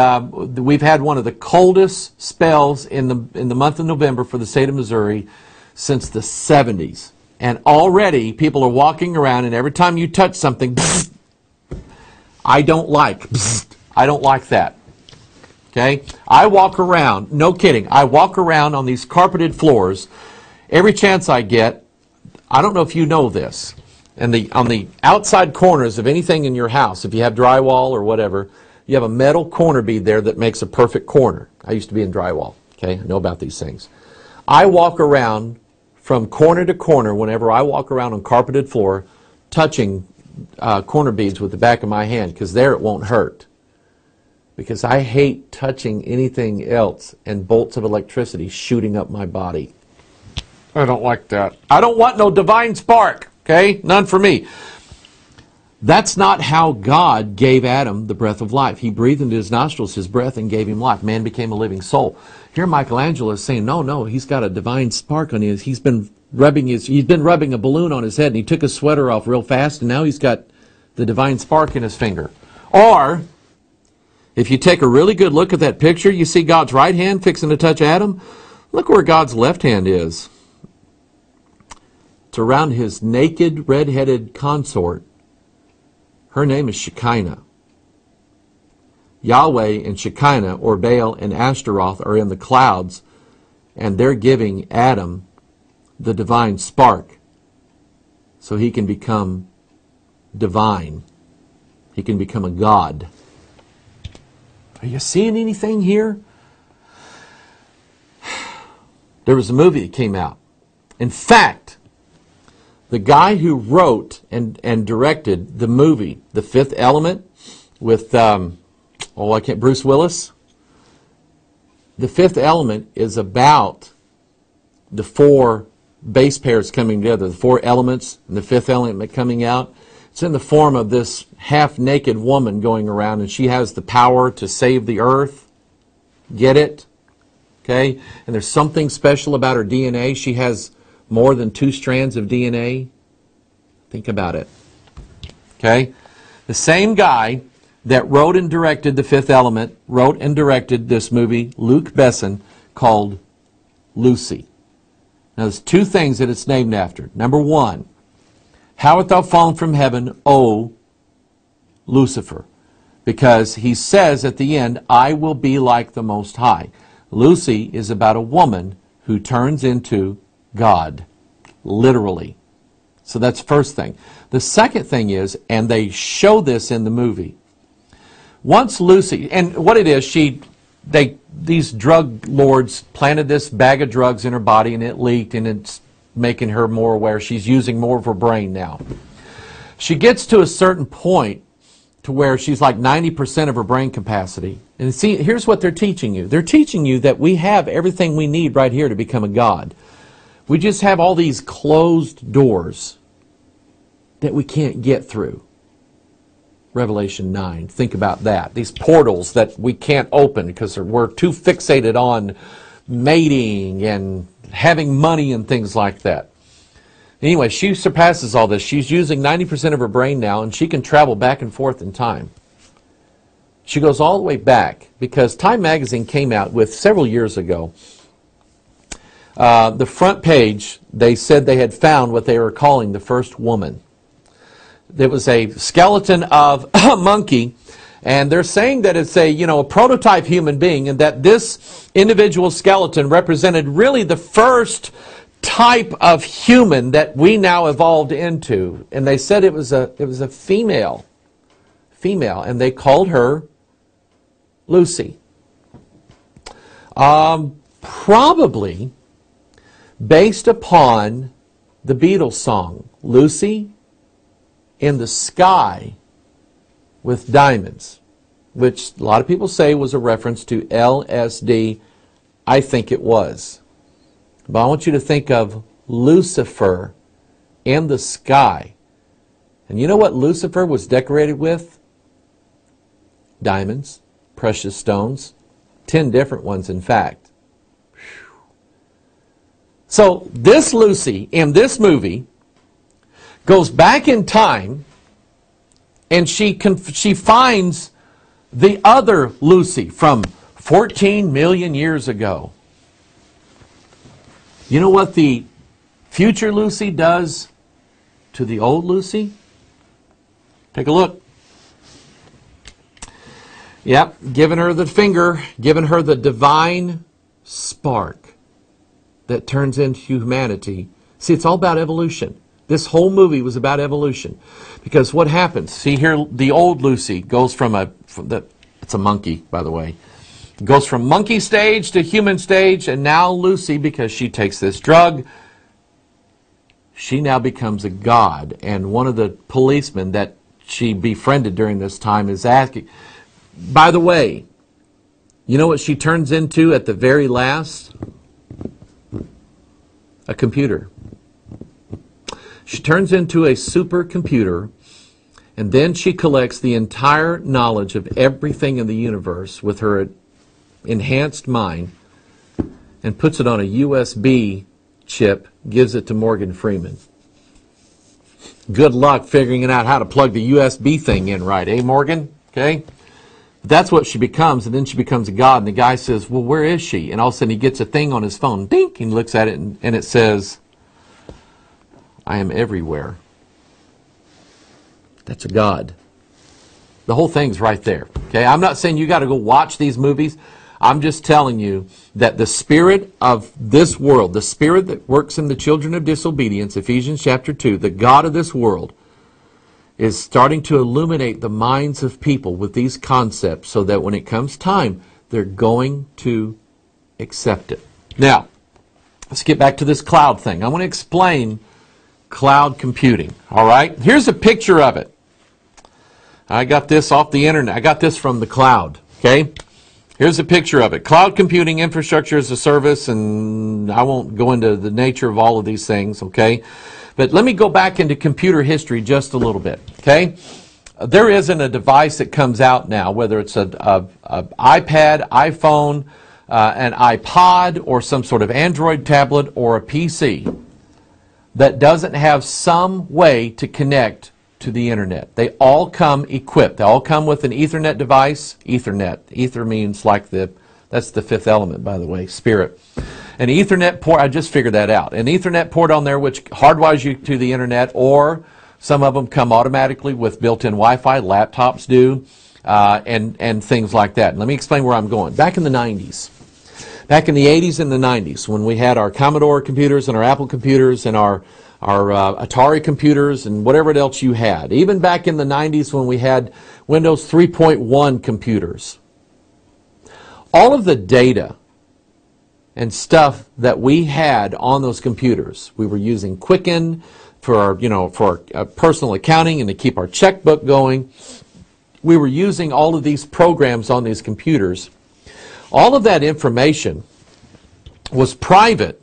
we've had one of the coldest spells in the month of November for the state of Missouri since the 70s. And already people are walking around, and every time you touch something, I don't like that. Okay? I walk around, no kidding, I walk around on these carpeted floors every chance I get. I don't know if you know this. And on the outside corners of anything in your house, if you have drywall or whatever, you have a metal corner bead there that makes a perfect corner. I used to be in drywall. Okay? I know about these things. I walk around from corner to corner whenever I walk around on carpeted floor, touching corner beads with the back of my hand, because there it won't hurt. Because I hate touching anything else and bolts of electricity shooting up my body. I don't like that. I don't want no divine spark. Okay? None for me. That's not how God gave Adam the breath of life. He breathed into his nostrils his breath and gave him life. Man became a living soul. Here Michelangelo is saying, no, he's got a divine spark on his. He's been rubbing a balloon on his head, and he took his sweater off real fast, and now he's got the divine spark in his finger. Or, if you take a really good look at that picture, you see God's right hand fixing to touch Adam. Look where God's left hand is. It's around his naked, red-headed consort. Her name is Shekinah. Yahweh and Shekinah, or Baal and Ashtaroth, are in the clouds, and they're giving Adam the divine spark so he can become divine. He can become a god. Are you seeing anything here? There was a movie that came out. In fact, the guy who wrote and directed the movie, The Fifth Element, with Bruce Willis. The Fifth Element is about the four base pairs coming together, the four elements, and the fifth element coming out. It's in the form of this half-naked woman going around, and she has the power to save the earth. Get it? Okay? And there's something special about her DNA. She has more than 2 strands of DNA. Think about it. Okay? The same guy that wrote and directed The Fifth Element wrote and directed this movie, Luc Besson, called Lucy. Now, there's 2 things that it's named after. Number 1, how art thou fallen from heaven, O Lucifer? Because he says at the end, I will be like the Most High. Lucy is about a woman who turns into God, literally. So that's the first thing. The second thing is, and they show this in the movie, once Lucy, and what it is, these drug lords planted this bag of drugs in her body, and it leaked, and it's making her more aware. She's using more of her brain now. She gets to a certain point to where she's like 90% of her brain capacity. And see, here's what they're teaching you. They're teaching you that we have everything we need right here to become a god. We just have all these closed doors that we can't get through. Revelation 9. Think about that. These portals that we can't open because we're too fixated on mating and having money and things like that. Anyway, she surpasses all this. She's using 90% of her brain now, and she can travel back and forth in time. She goes all the way back because Time magazine came out with several years ago. The front page, they said they had found what they were calling the first woman. There was a skeleton of a monkey, and they're saying that it's a prototype human being, and that this individual skeleton represented really the first type of human that we now evolved into. And they said it was a female, and they called her Lucy. Probably based upon the Beatles song, Lucy in the Sky with Diamonds, which a lot of people say was a reference to LSD. I think it was. But I want you to think of Lucifer in the sky. And you know what Lucifer was decorated with? Diamonds, precious stones, 10 different ones in fact. So this Lucy in this movie goes back in time, and she finds the other Lucy from 14 million years ago. You know what the future Lucy does to the old Lucy? Take a look. Yep, giving her the finger, giving her the divine spark that turns into humanity. See, it's all about evolution. This whole movie was about evolution. Because what happens? See here, the old Lucy goes it's a monkey, by the way. Goes from monkey stage to human stage, and now Lucy, because she takes this drug, she now becomes a god. And one of the policemen that she befriended during this time is asking, by the way, you know what she turns into at the very last? A computer. She turns into a supercomputer, and then she collects the entire knowledge of everything in the universe with her enhanced mind and puts it on a USB chip, gives it to Morgan Freeman. Good luck figuring out how to plug the USB thing in right, eh, Morgan? Okay? That's what she becomes, and then she becomes a god, and the guy says, well, where is she? And all of a sudden he gets a thing on his phone, dink, and he looks at it, and it says, I am everywhere. That's a god. The whole thing's right there. Okay, I'm not saying you got to go watch these movies. I'm just telling you that the spirit of this world, the spirit that works in the children of disobedience, Ephesians chapter 2, the God of this world, is starting to illuminate the minds of people with these concepts so that when it comes time, they're going to accept it. Now, let's get back to this cloud thing. I want to explain cloud computing. All right? Here's a picture of it. I got this off the internet. I got this from the cloud. Okay? Here's a picture of it. Cloud computing, infrastructure as a service, and I won't go into the nature of all of these things, okay? But let me go back into computer history just a little bit, okay? There isn't a device that comes out now, whether it's an iPad, iPhone, an iPod, or some sort of Android tablet or a PC that doesn't have some way to connect to the internet. They all come equipped. They all come with an Ethernet device. Ethernet. Ether means like that's the fifth element, by the way, spirit. An Ethernet port, I just figured that out. An Ethernet port on there which hardwires you to the internet, or some of them come automatically with built-in Wi-Fi, laptops do, and things like that. And let me explain where I'm going. Back in the 90s, back in the 80s and the 90s, when we had our Commodore computers and our Apple computers and our Atari computers and whatever else you had. Even back in the 90s when we had Windows 3.1 computers. All of the data and stuff that we had on those computers, we were using Quicken for our personal accounting and to keep our checkbook going. We were using all of these programs on these computers. All of that information was private,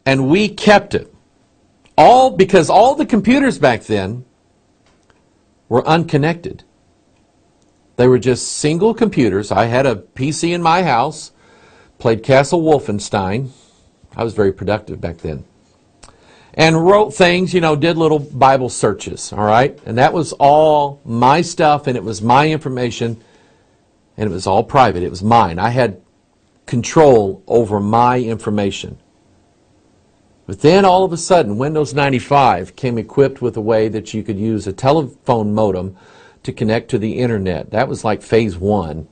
and we kept it. All because all the computers back then were unconnected. They were just single computers. I had a PC in my house, played Castle Wolfenstein. I was very productive back then. And wrote things, did little Bible searches, all right? And that was all my stuff, and it was my information, and it was all private. It was mine. I had control over my information. But then all of a sudden, Windows 95 came equipped with a way that you could use a telephone modem to connect to the internet. That was like phase one.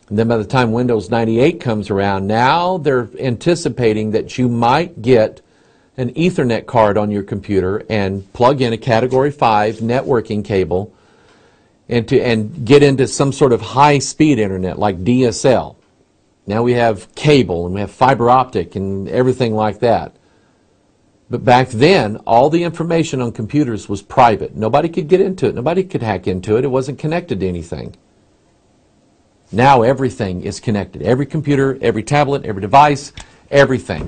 And then by the time Windows 98 comes around, now they're anticipating that you might get an Ethernet card on your computer and plug in a Category 5 networking cable and get into some sort of high-speed internet like DSL. Now we have cable and we have fiber optic and everything like that. But back then, all the information on computers was private. Nobody could get into it. Nobody could hack into it. It wasn't connected to anything. Now everything is connected. Every computer, every tablet, every device, everything.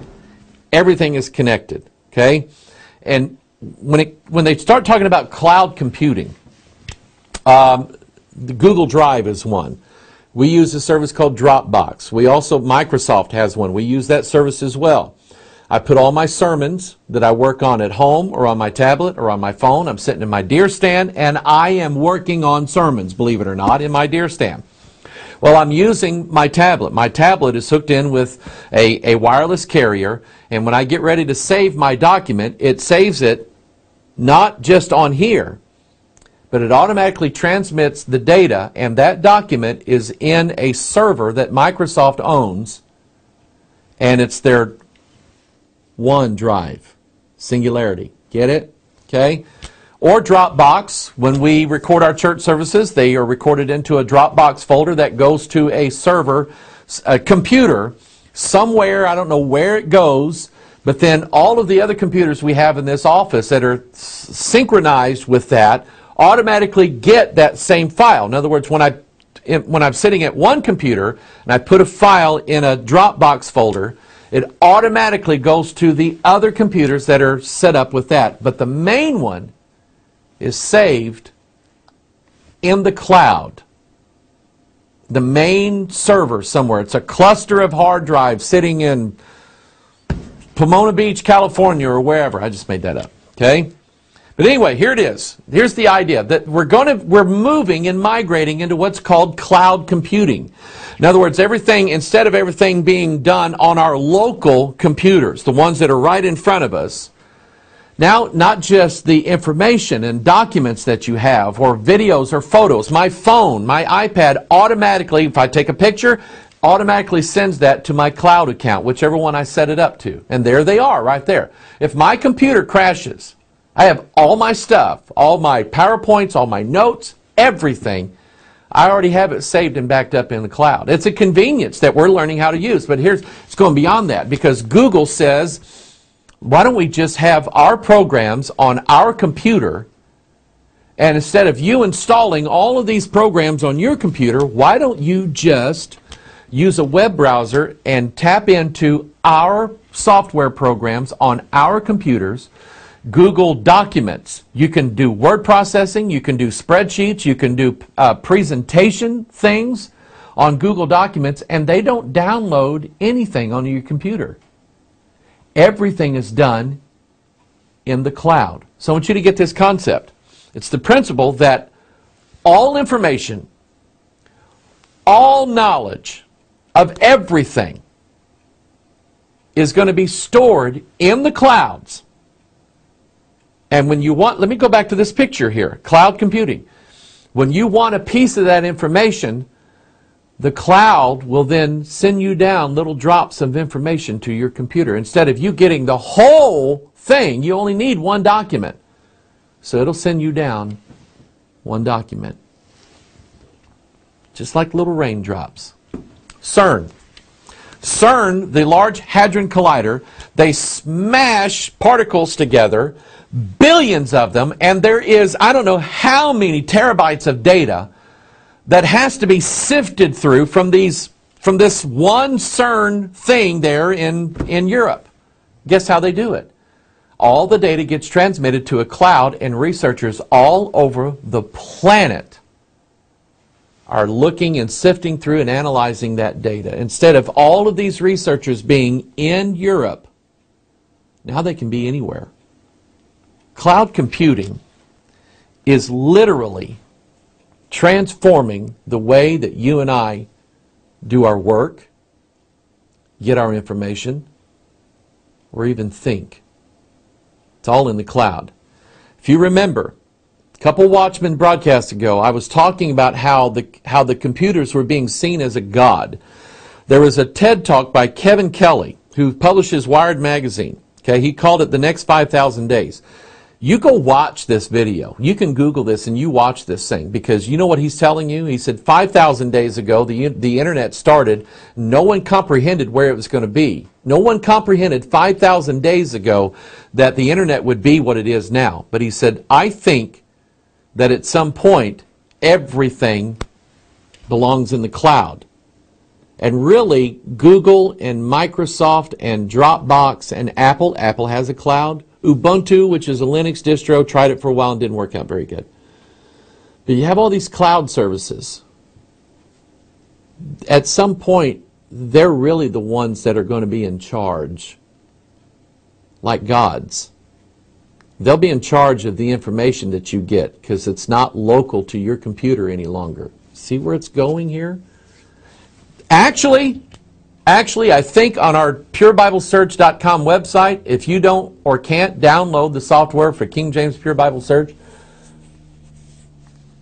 Everything is connected. Okay? And when they start talking about cloud computing, the Google Drive is one. We use a service called Dropbox. Microsoft has one. We use that service as well. I put all my sermons that I work on at home or on my tablet or on my phone. I'm sitting in my deer stand and I am working on sermons, believe it or not, in my deer stand. Well, I'm using my tablet. My tablet is hooked in with a wireless carrier, and when I get ready to save my document, it saves it not just on here, but it automatically transmits the data, and that document is in a server that Microsoft owns, and it's their OneDrive, Singularity. Get it? Okay? Or Dropbox. When we record our church services, they are recorded into a Dropbox folder that goes to a server, a computer, somewhere, I don't know where it goes, but then all of the other computers we have in this office that are synchronized with that automatically get that same file. In other words, when I'm sitting at one computer and I put a file in a Dropbox folder, it automatically goes to the other computers that are set up with that. But the main one is saved in the cloud. The main server somewhere. It's a cluster of hard drives sitting in Pomona Beach, California, or wherever. I just made that up. Okay? But anyway, here it is. Here's the idea that we're moving and migrating into what's called cloud computing. In other words, instead of everything being done on our local computers, the ones that are right in front of us, now not just the information and documents that you have, or videos or photos, my phone, my iPad automatically, if I take a picture, automatically sends that to my cloud account, whichever one I set it up to. And there they are, right there. If my computer crashes, I have all my stuff, all my PowerPoints, all my notes, everything. I already have it saved and backed up in the cloud. It's a convenience that we're learning how to use. But it's going beyond that, because Google says, why don't we just have our programs on our computer, and instead of you installing all of these programs on your computer, why don't you just use a web browser and tap into our software programs on our computers? Google Documents. You can do word processing, you can do spreadsheets, you can do presentation things on Google Documents, and they don't download anything on your computer. Everything is done in the cloud. So I want you to get this concept. It's the principle that all information, all knowledge of everything is going to be stored in the clouds. And when you want, let me go back to this picture here, cloud computing. When you want a piece of that information, the cloud will then send you down little drops of information to your computer. Instead of you getting the whole thing, you only need one document. So it'll send you down one document. Just like little raindrops. CERN. CERN, the Large Hadron Collider, they smash particles together, billions of them, and there is, I don't know how many terabytes of data that has to be sifted through from this one CERN thing there in Europe. Guess how they do it? All the data gets transmitted to a cloud, and researchers all over the planet are looking and sifting through and analyzing that data. Instead of all of these researchers being in Europe, now they can be anywhere. Cloud computing is literally transforming the way that you and I do our work, get our information, or even think. It's all in the cloud. If you remember, a couple Watchmen broadcasts ago, I was talking about how the computers were being seen as a god. There was a TED Talk by Kevin Kelly, who publishes Wired magazine. Okay, he called it The Next 5,000 Days. You go watch this video. You can Google this and you watch this thing, because you know what he's telling you? He said 5,000 days ago the internet started. No one comprehended where it was going to be. No one comprehended 5,000 days ago that the internet would be what it is now. But he said, I think that at some point everything belongs in the cloud. And really, Google and Microsoft and Dropbox and Apple has a cloud. Ubuntu, which is a Linux distro, tried it for a while and didn't work out very good. But you have all these cloud services. At some point, they're really the ones that are going to be in charge, like gods. They'll be in charge of the information that you get, because it's not local to your computer any longer. See where it's going here? Actually, I think on our purebiblesearch.com website, if you don't or can't download the software for King James Pure Bible Search,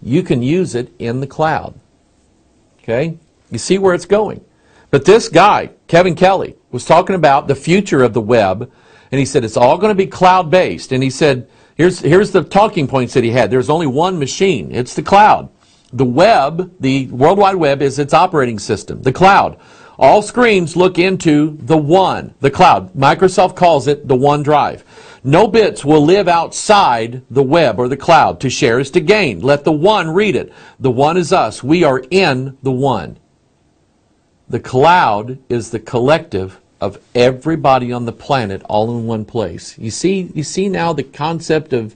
you can use it in the cloud. Okay? You see where it's going. But this guy, Kevin Kelly, was talking about the future of the web, and he said it's all going to be cloud-based. And he said, here's the talking points that he had. There's only one machine. It's the cloud. The web, the World Wide Web, is its operating system, the cloud. All screens look into the one, the cloud. Microsoft calls it the OneDrive. No bits will live outside the web or the cloud. To share is to gain. Let the one read it. The one is us. We are in the one. The cloud is the collective of everybody on the planet all in one place. You see now the concept of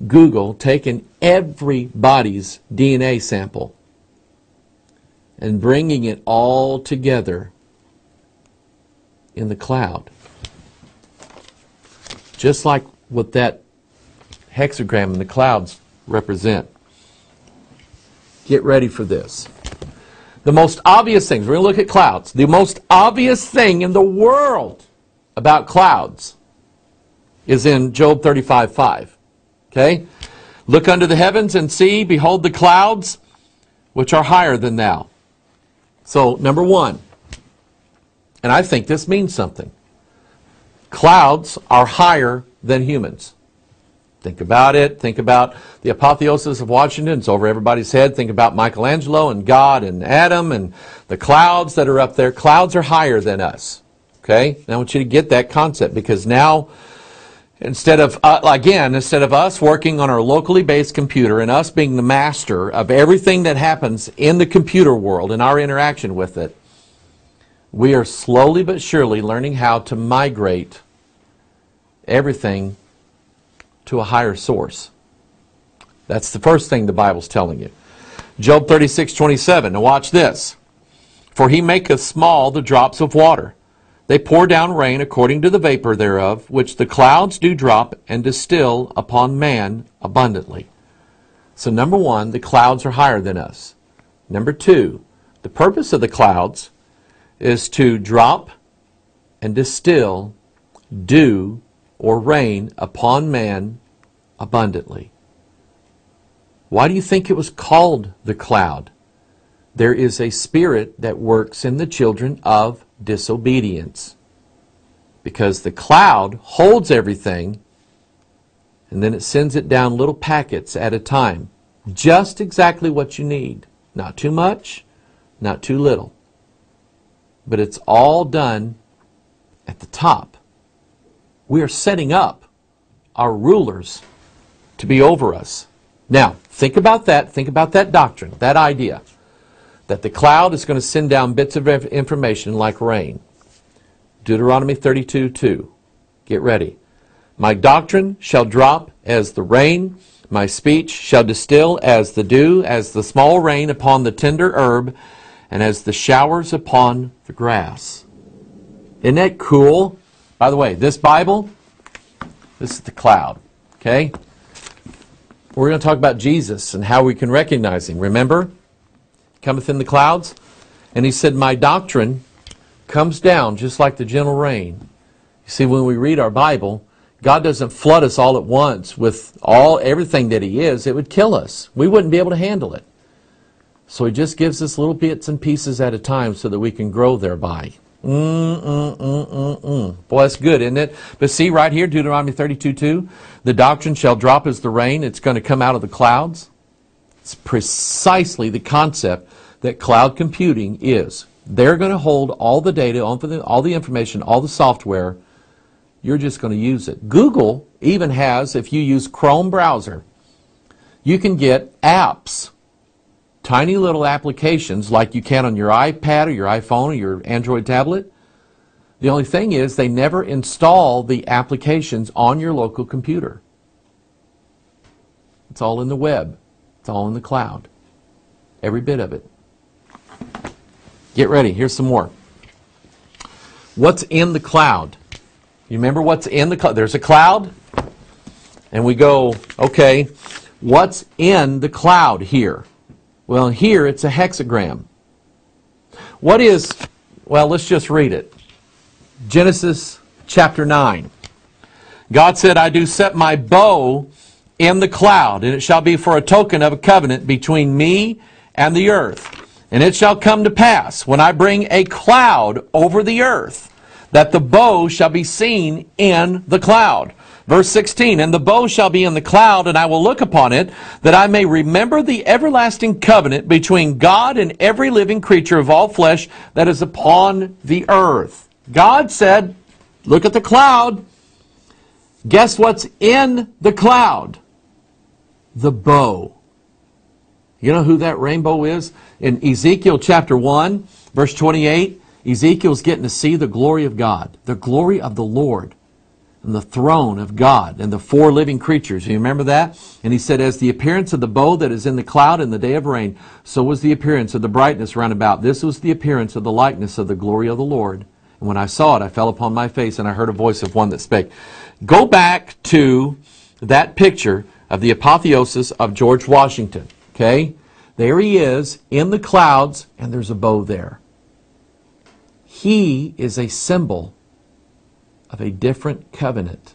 Google taking everybody's DNA sample and bringing it all together in the cloud. Just like what that hexagram in the clouds represent. Get ready for this. The most obvious things, we're going to look at clouds. The most obvious thing in the world about clouds is in Job 35:5. Okay? Look under the heavens and see, behold the clouds, which are higher than thou. So, number one, and I think this means something. Clouds are higher than humans. Think about it. Think about the apotheosis of Washington. It's over everybody's head. Think about Michelangelo and God and Adam and the clouds that are up there. Clouds are higher than us. Okay? And I want you to get that concept, because now, instead of us working on our locally based computer and us being the master of everything that happens in the computer world and our interaction with it, we are slowly but surely learning how to migrate everything to a higher source. That's the first thing the Bible's telling you. Job 36:27. Now watch this. For he maketh small the drops of water. They pour down rain according to the vapor thereof, which the clouds do drop and distill upon man abundantly. So number one, the clouds are higher than us. Number two, the purpose of the clouds is to drop and distill dew or rain upon man abundantly. Why do you think it was called the cloud? There is a spirit that works in the children of disobedience. Because the cloud holds everything, and then it sends it down little packets at a time. Just exactly what you need. Not too much, not too little. But it's all done at the top. We are setting up our rulers to be over us. Now, think about that. Think about that doctrine, that idea, that the cloud is going to send down bits of information like rain. Deuteronomy 32:2. Get ready. My doctrine shall drop as the rain, my speech shall distill as the dew, as the small rain upon the tender herb, and as the showers upon the grass. Isn't that cool? By the way, this Bible, this is the cloud. Okay? We're going to talk about Jesus and how we can recognize him. Remember? Cometh in the clouds. And he said, my doctrine comes down just like the gentle rain. You see, when we read our Bible, God doesn't flood us all at once with everything that he is. It would kill us. We wouldn't be able to handle it. So he just gives us little bits and pieces at a time so that we can grow thereby. Boy, that's good, isn't it? But see right here, Deuteronomy 32:2, the doctrine shall drop as the rain. It's going to come out of the clouds. It's precisely the concept that cloud computing is. They're going to hold all the data, all the information, all the software. You're just going to use it. Google even has, if you use Chrome browser, you can get apps, tiny little applications like you can on your iPad or your iPhone or your Android tablet. The only thing is they never install the applications on your local computer. It's all in the web. It's all in the cloud. Every bit of it. Get ready. Here's some more. What's in the cloud? You remember what's in the cloud? There's a cloud. And we go, okay, what's in the cloud here? Well, here it's a hexagram. What is, well, let's just read it. Genesis chapter 9. God said, I do set my bow in the cloud, and it shall be for a token of a covenant between me and the earth. And it shall come to pass, when I bring a cloud over the earth, that the bow shall be seen in the cloud. Verse 16, and the bow shall be in the cloud, and I will look upon it, that I may remember the everlasting covenant between God and every living creature of all flesh that is upon the earth. God said, look at the cloud. Guess what's in the cloud? The bow. You know who that rainbow is? In Ezekiel chapter 1, verse 28, Ezekiel's getting to see the glory of God, the glory of the Lord, and the throne of God, and the four living creatures. You remember that? And he said, as the appearance of the bow that is in the cloud in the day of rain, so was the appearance of the brightness round about. This was the appearance of the likeness of the glory of the Lord. And when I saw it, I fell upon my face, and I heard a voice of one that spake. Go back to that picture of the apotheosis of George Washington. Okay? There he is in the clouds, and there's a bow there. He is a symbol of a different covenant.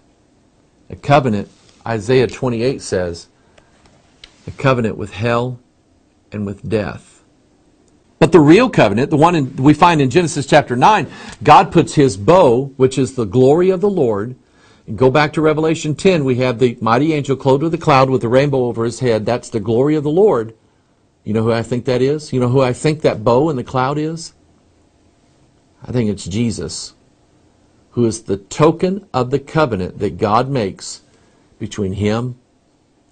A covenant, Isaiah 28 says, a covenant with hell and with death. But the real covenant, the one we find in Genesis chapter 9, God puts His bow, which is the glory of the Lord. And go back to Revelation 10, we have the mighty angel clothed with a cloud with a rainbow over his head. That's the glory of the Lord. You know who I think that is? You know who I think that bow in the cloud is? I think it's Jesus, who is the token of the covenant that God makes between Him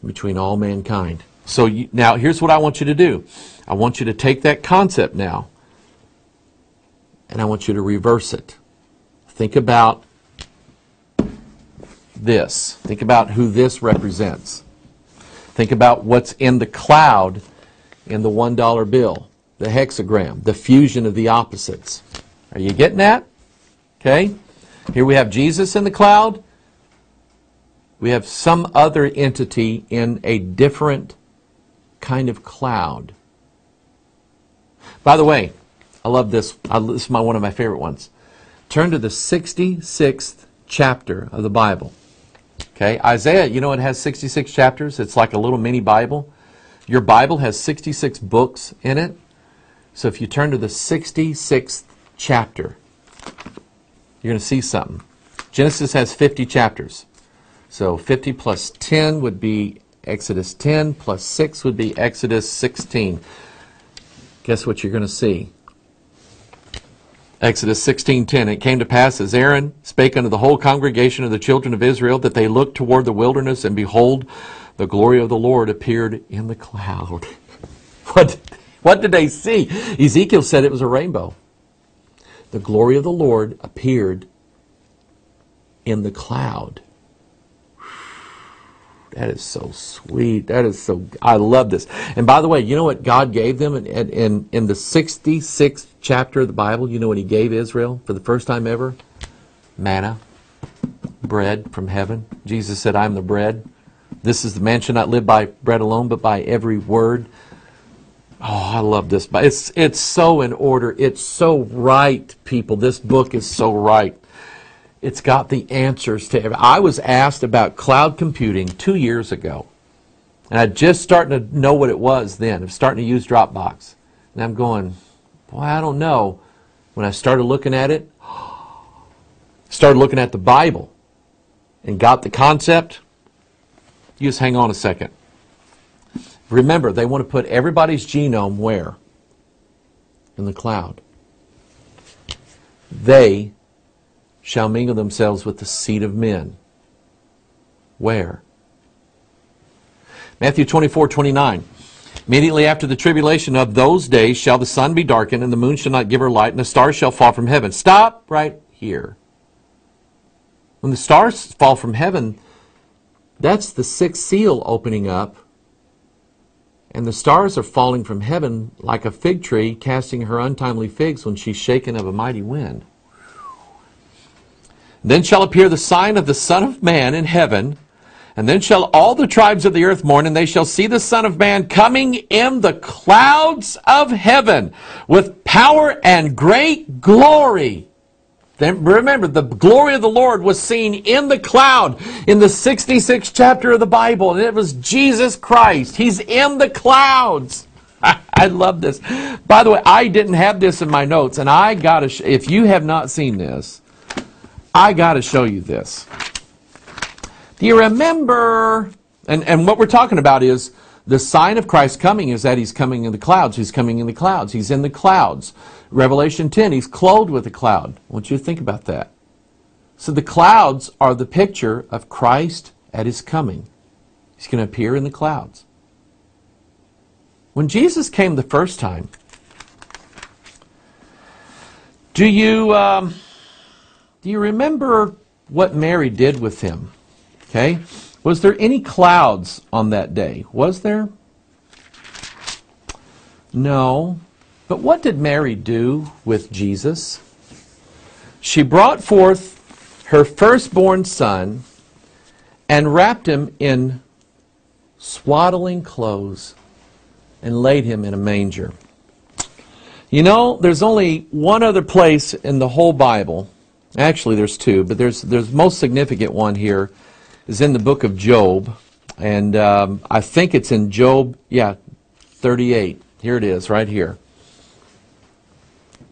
and between all mankind. So now here's what I want you to do. I want you to take that concept now, and I want you to reverse it. Think about this. Think about who this represents. Think about what's in the cloud in the $1 bill, the hexagram, the fusion of the opposites. Are you getting that? Okay. Here we have Jesus in the cloud. We have some other entity in a different kind of cloud. By the way, I love this. This is one of my favorite ones. Turn to the 66th chapter of the Bible. Okay, Isaiah, you know it has 66 chapters. It's like a little mini Bible. Your Bible has 66 books in it. So if you turn to the 66th chapter, you're going to see something. Genesis has 50 chapters. So 50 plus 10 would be Exodus 10, plus 6 would be Exodus 16. Guess what you're going to see? Exodus 16:10. It came to pass as Aaron spake unto the whole congregation of the children of Israel that they looked toward the wilderness, and behold, the glory of the Lord appeared in the cloud. What did they see? Ezekiel said it was a rainbow. The glory of the Lord appeared in the cloud. That is so sweet. That is so, I love this. And by the way, you know what God gave them in the 66th chapter of the Bible? You know what He gave Israel for the first time ever? Manna, bread from heaven. Jesus said, I'm the bread. This is the man shall not live by bread alone, but by every word. Oh, I love this. It's so in order. It's so right, people. This book is so right. It's got the answers to everything. I was asked about cloud computing 2 years ago. And I'm just starting to know what it was then. I'm starting to use Dropbox. And I'm going, boy, I don't know. When I started looking at it, started looking at the Bible and got the concept, you just hang on a second. Remember, they want to put everybody's genome where? In the cloud. They shall mingle themselves with the seed of men. Where? Matthew 24:29. Immediately after the tribulation of those days shall the sun be darkened, and the moon shall not give her light, and the stars shall fall from heaven. Stop right here. When the stars fall from heaven, that's the sixth seal opening up, and the stars are falling from heaven like a fig tree casting her untimely figs when she's shaken of a mighty wind. Then shall appear the sign of the Son of Man in heaven, and then shall all the tribes of the earth mourn, and they shall see the Son of Man coming in the clouds of heaven with power and great glory. Then remember, the glory of the Lord was seen in the cloud in the 66th chapter of the Bible, and it was Jesus Christ. He's in the clouds. I love this. By the way, I didn't have this in my notes, and I got to. If you have not seen this, I got to show you this. Do you remember? And what we're talking about is the sign of Christ coming is that He's coming in the clouds. He's coming in the clouds. He's in the clouds. Revelation 10, He's clothed with a cloud. I want you to think about that. So the clouds are the picture of Christ at His coming. He's going to appear in the clouds. When Jesus came the first time, do you remember what Mary did with Him? Okay? Was there any clouds on that day? Was there? No. But what did Mary do with Jesus? She brought forth her firstborn son and wrapped him in swaddling clothes and laid him in a manger. You know, there's only one other place in the whole Bible. Actually, there's two, but there's the most significant one here is in the book of Job. And I think it's in Job, 38. Here it is, right here.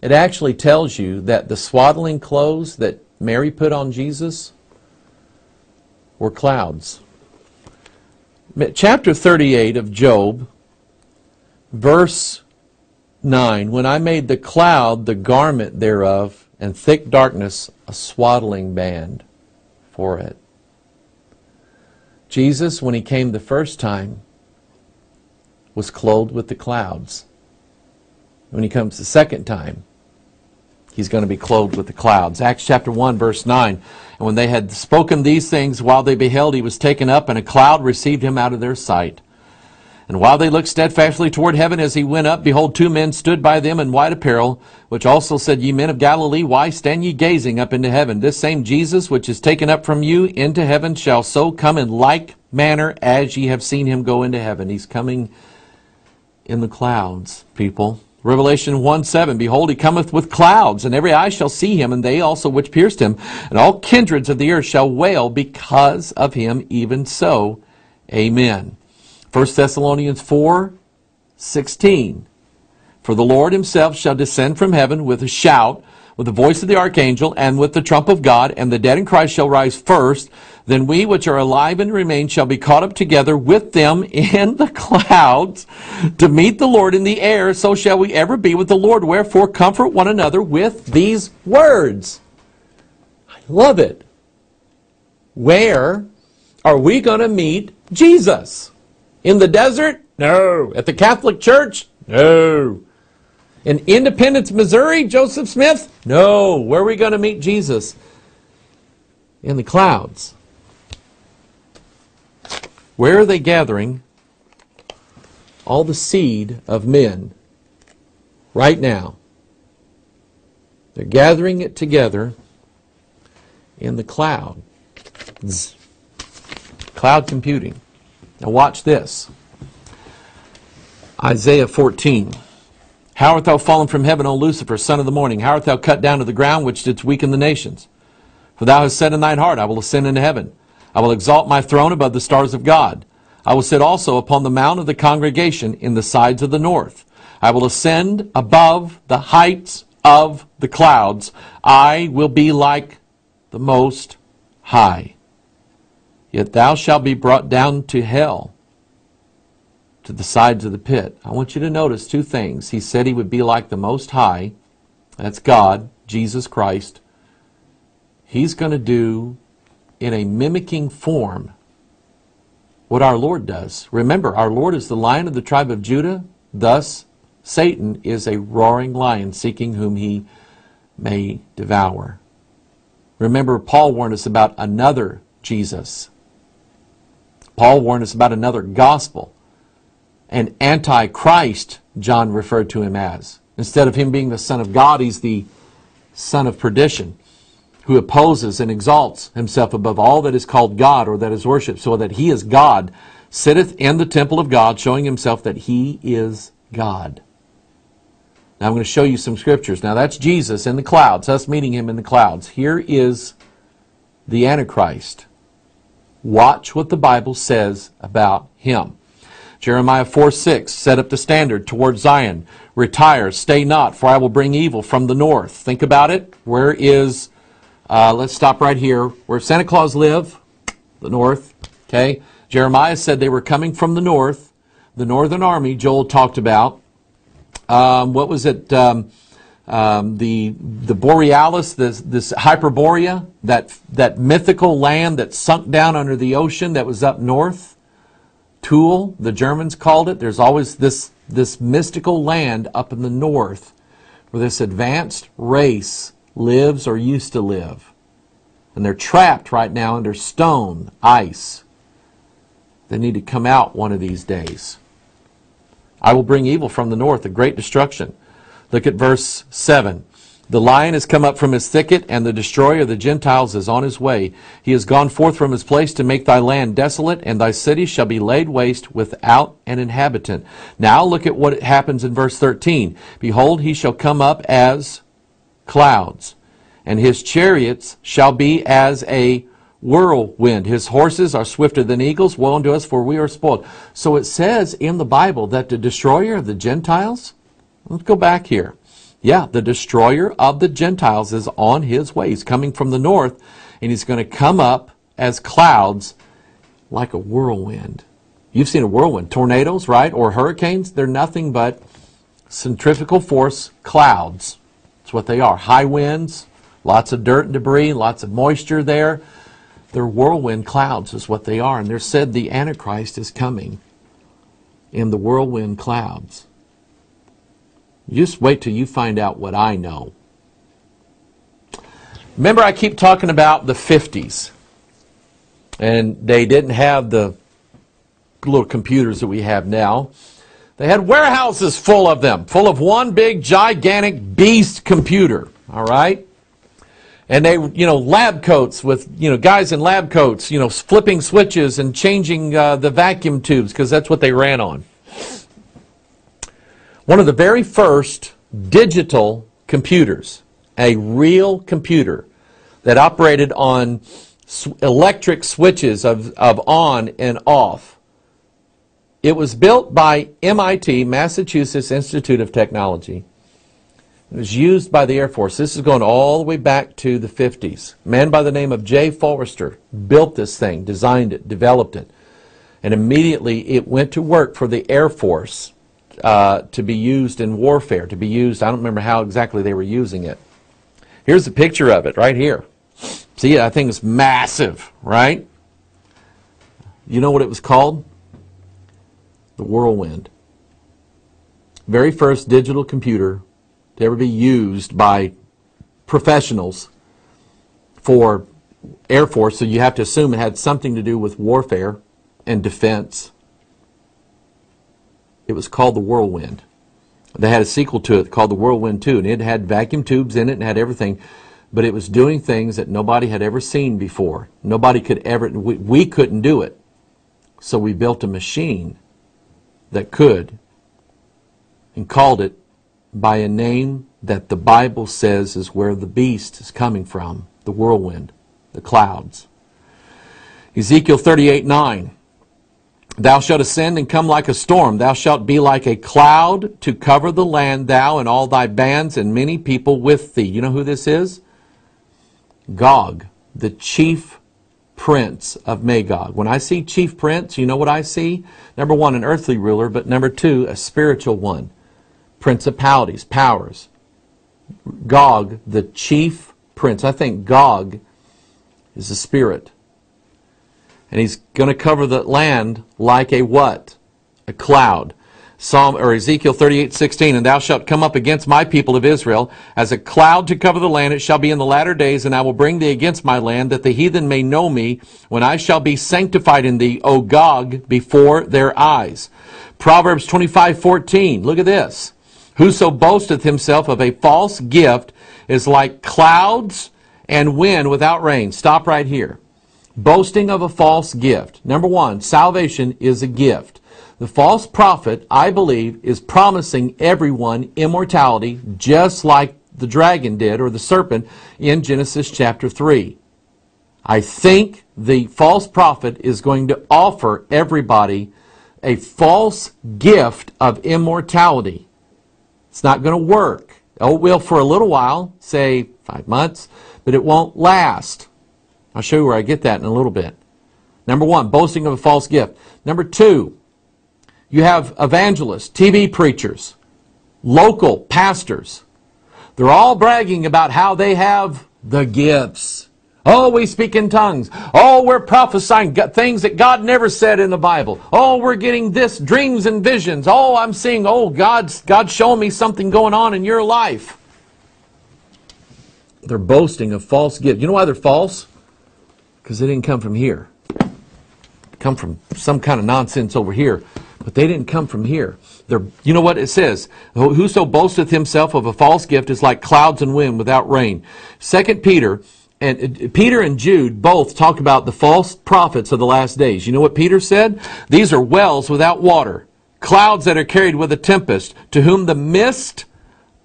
It actually tells you that the swaddling clothes that Mary put on Jesus were clouds. Chapter 38 of Job, verse 9, when I made the cloud the garment thereof, and thick darkness a swaddling band for it. Jesus, when He came the first time, was clothed with the clouds. When He comes the second time, He's going to be clothed with the clouds. Acts chapter 1, verse 9. And when they had spoken these things, while they beheld, He was taken up, and a cloud received Him out of their sight. And while they looked steadfastly toward heaven as He went up, behold, two men stood by them in white apparel, which also said, Ye men of Galilee, why stand ye gazing up into heaven? This same Jesus, which is taken up from you into heaven, shall so come in like manner as ye have seen Him go into heaven. He's coming in the clouds, people. Revelation 1:7, behold, He cometh with clouds, and every eye shall see Him, and they also which pierced Him, and all kindreds of the earth shall wail because of Him, even so. Amen. 1 Thessalonians 4:16, for the Lord Himself shall descend from heaven with a shout, with the voice of the archangel, and with the trump of God, and the dead in Christ shall rise first. Then we which are alive and remain shall be caught up together with them in the clouds to meet the Lord in the air. So shall we ever be with the Lord. Wherefore comfort one another with these words. I love it. Where are we going to meet Jesus? In the desert? No. At the Catholic Church? No. In Independence, Missouri, Joseph Smith? No. Where are we going to meet Jesus? In the clouds. Where are they gathering all the seed of men right now? They're gathering it together in the cloud. Cloud computing. Now watch this. Isaiah 14. How art thou fallen from heaven, O Lucifer, son of the morning? How art thou cut down to the ground, which didst weaken the nations? For thou hast said in thine heart, I will ascend into heaven. I will exalt my throne above the stars of God. I will sit also upon the mount of the congregation in the sides of the north. I will ascend above the heights of the clouds. I will be like the Most High. Yet thou shalt be brought down to hell, to the sides of the pit. I want you to notice two things. He said He would be like the Most High. That's God, Jesus Christ. He's going to do in a mimicking form what our Lord does. Remember, our Lord is the Lion of the tribe of Judah. Thus, Satan is a roaring lion seeking whom he may devour. Remember, Paul warned us about another Jesus. Paul warned us about another gospel. An Antichrist, John referred to Him as. Instead of Him being the Son of God, He's the son of perdition, who opposes and exalts himself above all that is called God or that is worshipped, so that he is God, sitteth in the temple of God, showing himself that he is God. Now I'm going to show you some scriptures. Now that's Jesus in the clouds, us meeting him in the clouds. Here is the Antichrist. Watch what the Bible says about him. Jeremiah 4:6, set up the standard toward Zion. Retire, stay not, for I will bring evil from the north. Think about it. Where is, let's stop right here. Where Santa Claus live? The north. Okay. Jeremiah said they were coming from the north. The northern army, Joel talked about. What was it? The Borealis, this Hyperborea, that mythical land that sunk down under the ocean that was up north. Thule, the Germans called it. There's always this mystical land up in the north where this advanced race lives or used to live. And they're trapped right now under stone, ice. They need to come out one of these days. I will bring evil from the north, a great destruction. Look at verse 7. The lion has come up from his thicket, and the destroyer of the Gentiles is on his way. He has gone forth from his place to make thy land desolate, and thy cities shall be laid waste without an inhabitant. Now look at what happens in verse 13. Behold, he shall come up as clouds, and his chariots shall be as a whirlwind. His horses are swifter than eagles. Woe unto us, for we are spoiled. So it says in the Bible that the destroyer of the Gentiles, let's go back here. Yeah, the destroyer of the Gentiles is on his way. He's coming from the north, and he's going to come up as clouds like a whirlwind. You've seen a whirlwind. Tornadoes, right? Or hurricanes. They're nothing but centrifugal force clouds. That's what they are. High winds, lots of dirt and debris, lots of moisture there. They're whirlwind clouds is what they are. And they're said the Antichrist is coming in the whirlwind clouds. Just wait till you find out what I know. Remember, I keep talking about the 50s. And they didn't have the little computers that we have now. They had warehouses full of them, full of one big, gigantic beast computer. All right? And they, lab coats with, guys in lab coats, flipping switches and changing the vacuum tubes because that's what they ran on. One of the very first digital computers, a real computer that operated on electric switches of on and off. It was built by MIT, Massachusetts Institute of Technology. It was used by the Air Force. This is going all the way back to the 50s. A man by the name of J. Forrester built this thing, designed it, developed it. And immediately it went to work for the Air Force. To be used in warfare, to be used, I don't remember how exactly they were using it. Here's a picture of it right here. See, I think it's massive, right? You know what it was called? The Whirlwind. Very first digital computer to ever be used by professionals for Air Force, so you have to assume it had something to do with warfare and defense. It was called the Whirlwind. They had a sequel to it called the Whirlwind 2, and it had vacuum tubes in it and had everything, but it was doing things that nobody had ever seen before. Nobody could ever, we couldn't do it. So we built a machine that could and called it by a name that the Bible says is where the beast is coming from, the whirlwind, the clouds. Ezekiel 38:9. Thou shalt ascend and come like a storm. Thou shalt be like a cloud to cover the land, thou and all thy bands and many people with thee. You know who this is? Gog, the chief prince of Magog. When I see chief prince, you know what I see? Number one, an earthly ruler, but number two, a spiritual one. Principalities, powers. Gog, the chief prince. I think Gog is a spirit. And he's going to cover the land like a what? A cloud. Ezekiel 38:16, and thou shalt come up against my people of Israel as a cloud to cover the land. It shall be in the latter days, and I will bring thee against my land, that the heathen may know me, when I shall be sanctified in thee, O Gog, before their eyes. Proverbs 25:14. Look at this. Whoso boasteth himself of a false gift is like clouds and wind without rain. Stop right here. Boasting of a false gift. Number one, salvation is a gift. The false prophet, I believe, is promising everyone immortality just like the dragon did, or the serpent, in Genesis chapter 3. I think the false prophet is going to offer everybody a false gift of immortality. It's not going to work. Oh, it will for a little while, say 5 months, but it won't last. I'll show you where I get that in a little bit. Number one, boasting of a false gift. Number two, you have evangelists, TV preachers, local pastors. They're all bragging about how they have the gifts. Oh, we speak in tongues. Oh, we're prophesying things that God never said in the Bible. Oh, we're getting this, dreams and visions. Oh, I'm seeing, oh, God's showing me something going on in your life. They're boasting of false gifts. You know why they're false? Because they didn't come from here. They come from some kind of nonsense over here. But they didn't come from here. You know what it says? Whoso boasteth himself of a false gift is like clouds and wind without rain. 2 Peter and Jude both talk about the false prophets of the last days. You know what Peter said? These are wells without water, clouds that are carried with a tempest, to whom the mist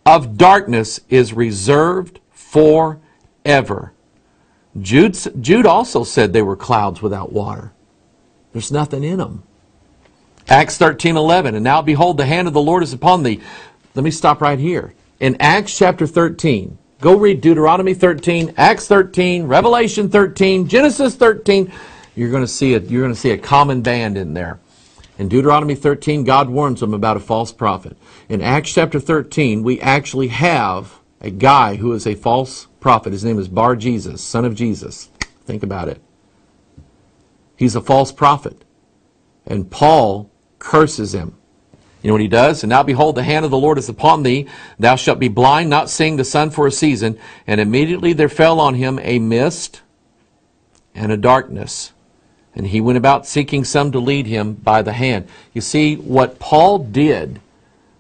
of darkness is reserved forever. Jude also said they were clouds without water. There's nothing in them. Acts 13:11, and now behold, the hand of the Lord is upon thee. Let me stop right here. In Acts chapter 13, go read Deuteronomy 13, Acts 13, Revelation 13, Genesis 13. You're going to see a common band in there. In Deuteronomy 13, God warns them about a false prophet. In Acts chapter 13, we actually have a guy who is a false prophet. His name is Bar Jesus, son of Jesus. Think about it. He's a false prophet. And Paul curses him. You know what he does? And now behold, the hand of the Lord is upon thee. Thou shalt be blind, not seeing the sun for a season. And immediately there fell on him a mist and a darkness. And he went about seeking some to lead him by the hand. You see, what Paul did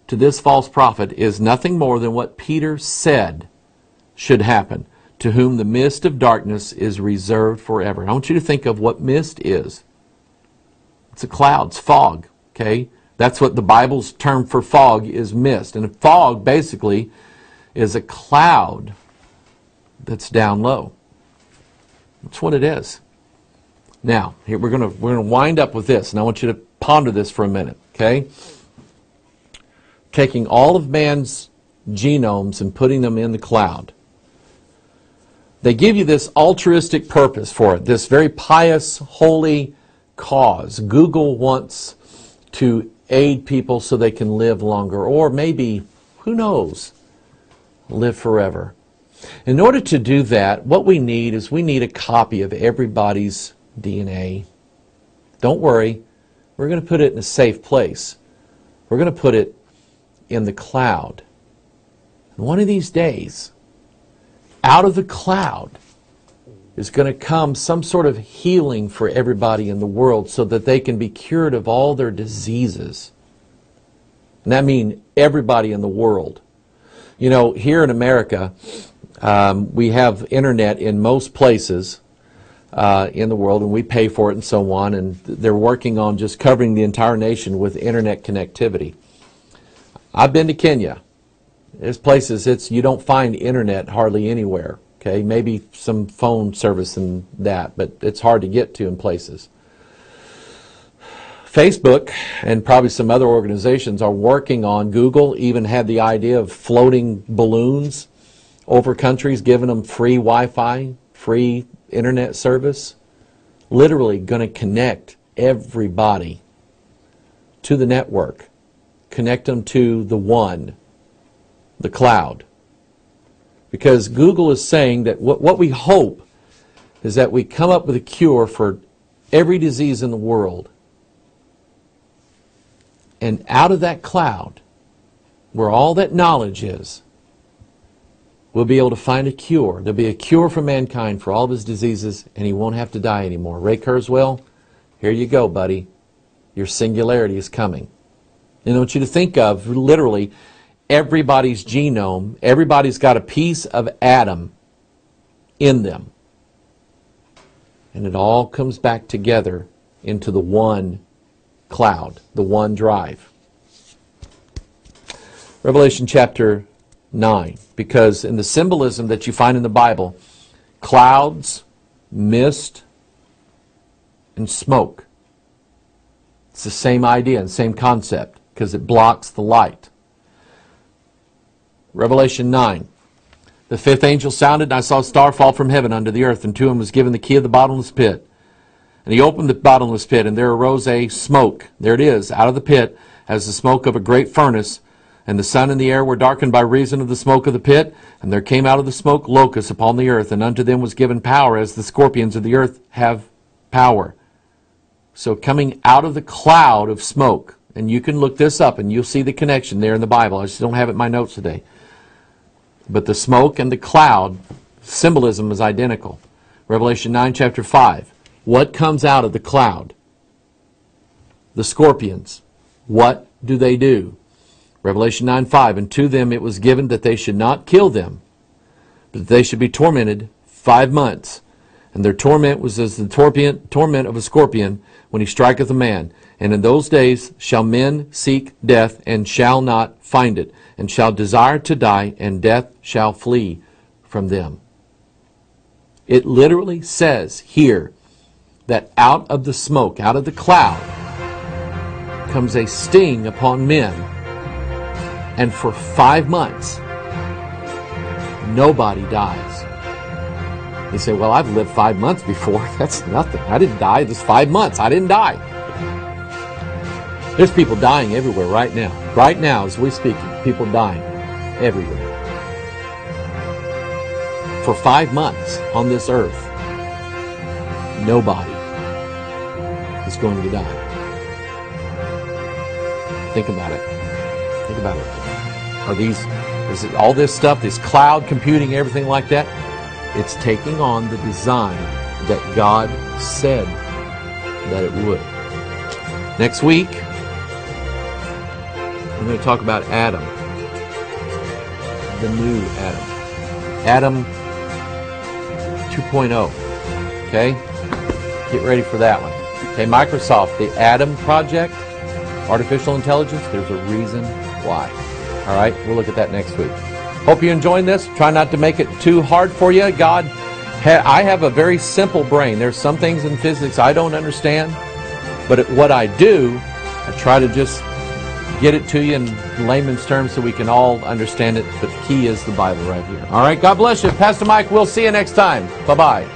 to this false prophet is nothing more than what Peter said should happen. To whom the mist of darkness is reserved forever. I want you to think of what mist is. It's a cloud, it's fog, okay? That's what the Bible's term for fog is, mist. And a fog basically is a cloud that's down low. That's what it is. Now, here we're going to wind up with this, and I want you to ponder this for a minute, okay? Taking all of man's genomes and putting them in the cloud. They give you this altruistic purpose for it, this very pious, holy cause. Google wants to aid people so they can live longer, or maybe, who knows, live forever. In order to do that, what we need is we need a copy of everybody's DNA. Don't worry, we're going to put it in a safe place. We're going to put it in the cloud. And one of these days, out of the cloud is going to come some sort of healing for everybody in the world so that they can be cured of all their diseases. And that means everybody in the world. You know, here in America, we have internet in most places in the world, and we pay for it and so on, and they're working on just covering the entire nation with internet connectivity. I've been to Kenya. There's places you don't find internet hardly anywhere. Okay, maybe some phone service and that, but it's hard to get to in places. Facebook and probably some other organizations are working on. Google even had the idea of floating balloons over countries, giving them free Wi-Fi, free internet service. Literally going to connect everybody to the network. Connect them to the one, the cloud. Because Google is saying that what we hope is that we come up with a cure for every disease in the world. And out of that cloud, where all that knowledge is, we'll be able to find a cure. There'll be a cure for mankind for all of his diseases, and he won't have to die anymore. Ray Kurzweil, here you go, buddy. Your singularity is coming. And I want you to think of, literally, everybody's genome. Everybody's got a piece of Adam in them. And it all comes back together into the one cloud, the one drive. Revelation chapter 9, because in the symbolism that you find in the Bible, clouds, mist, and smoke, it's the same idea and same concept because it blocks the light. Revelation 9. The fifth angel sounded, and I saw a star fall from heaven unto the earth, and to him was given the key of the bottomless pit. And he opened the bottomless pit, and there arose a smoke. There it is, out of the pit, as the smoke of a great furnace. And the sun and the air were darkened by reason of the smoke of the pit. And there came out of the smoke locusts upon the earth, and unto them was given power, as the scorpions of the earth have power. So coming out of the cloud of smoke, and you can look this up, and you'll see the connection there in the Bible. I just don't have it in my notes today. But the smoke and the cloud, symbolism is identical. Revelation 9, chapter 5. What comes out of the cloud? The scorpions. What do they do? Revelation 9:5, and to them it was given that they should not kill them, but that they should be tormented 5 months. And their torment was as the torment of a scorpion when he striketh a man. And in those days shall men seek death, and shall not find it, and shall desire to die, and death shall flee from them. It literally says here that out of the smoke, out of the cloud, comes a sting upon men. And for 5 months, nobody dies. You say, well, I've lived 5 months before. That's nothing. I didn't die. This 5 months. I didn't die. There's people dying everywhere right now. Right now, as we speak, people dying everywhere. For 5 months on this earth, nobody is going to die. Think about it. Think about it. Is it all this stuff, this cloud computing, everything like that? It's taking on the design that God said that it would. Next week, we're going to talk about Adam. The new Adam. Adam 2.0. Okay? Get ready for that one. Okay, Microsoft, the Adam project, artificial intelligence, there's a reason why. All right, we'll look at that next week. Hope you're enjoying this. Try not to make it too hard for you. I have a very simple brain. There's some things in physics I don't understand, but what I do, I try to just get it to you in layman's terms so we can all understand it. But the key is the Bible right here. All right, God bless you. Pastor Mike, we'll see you next time. Bye-bye.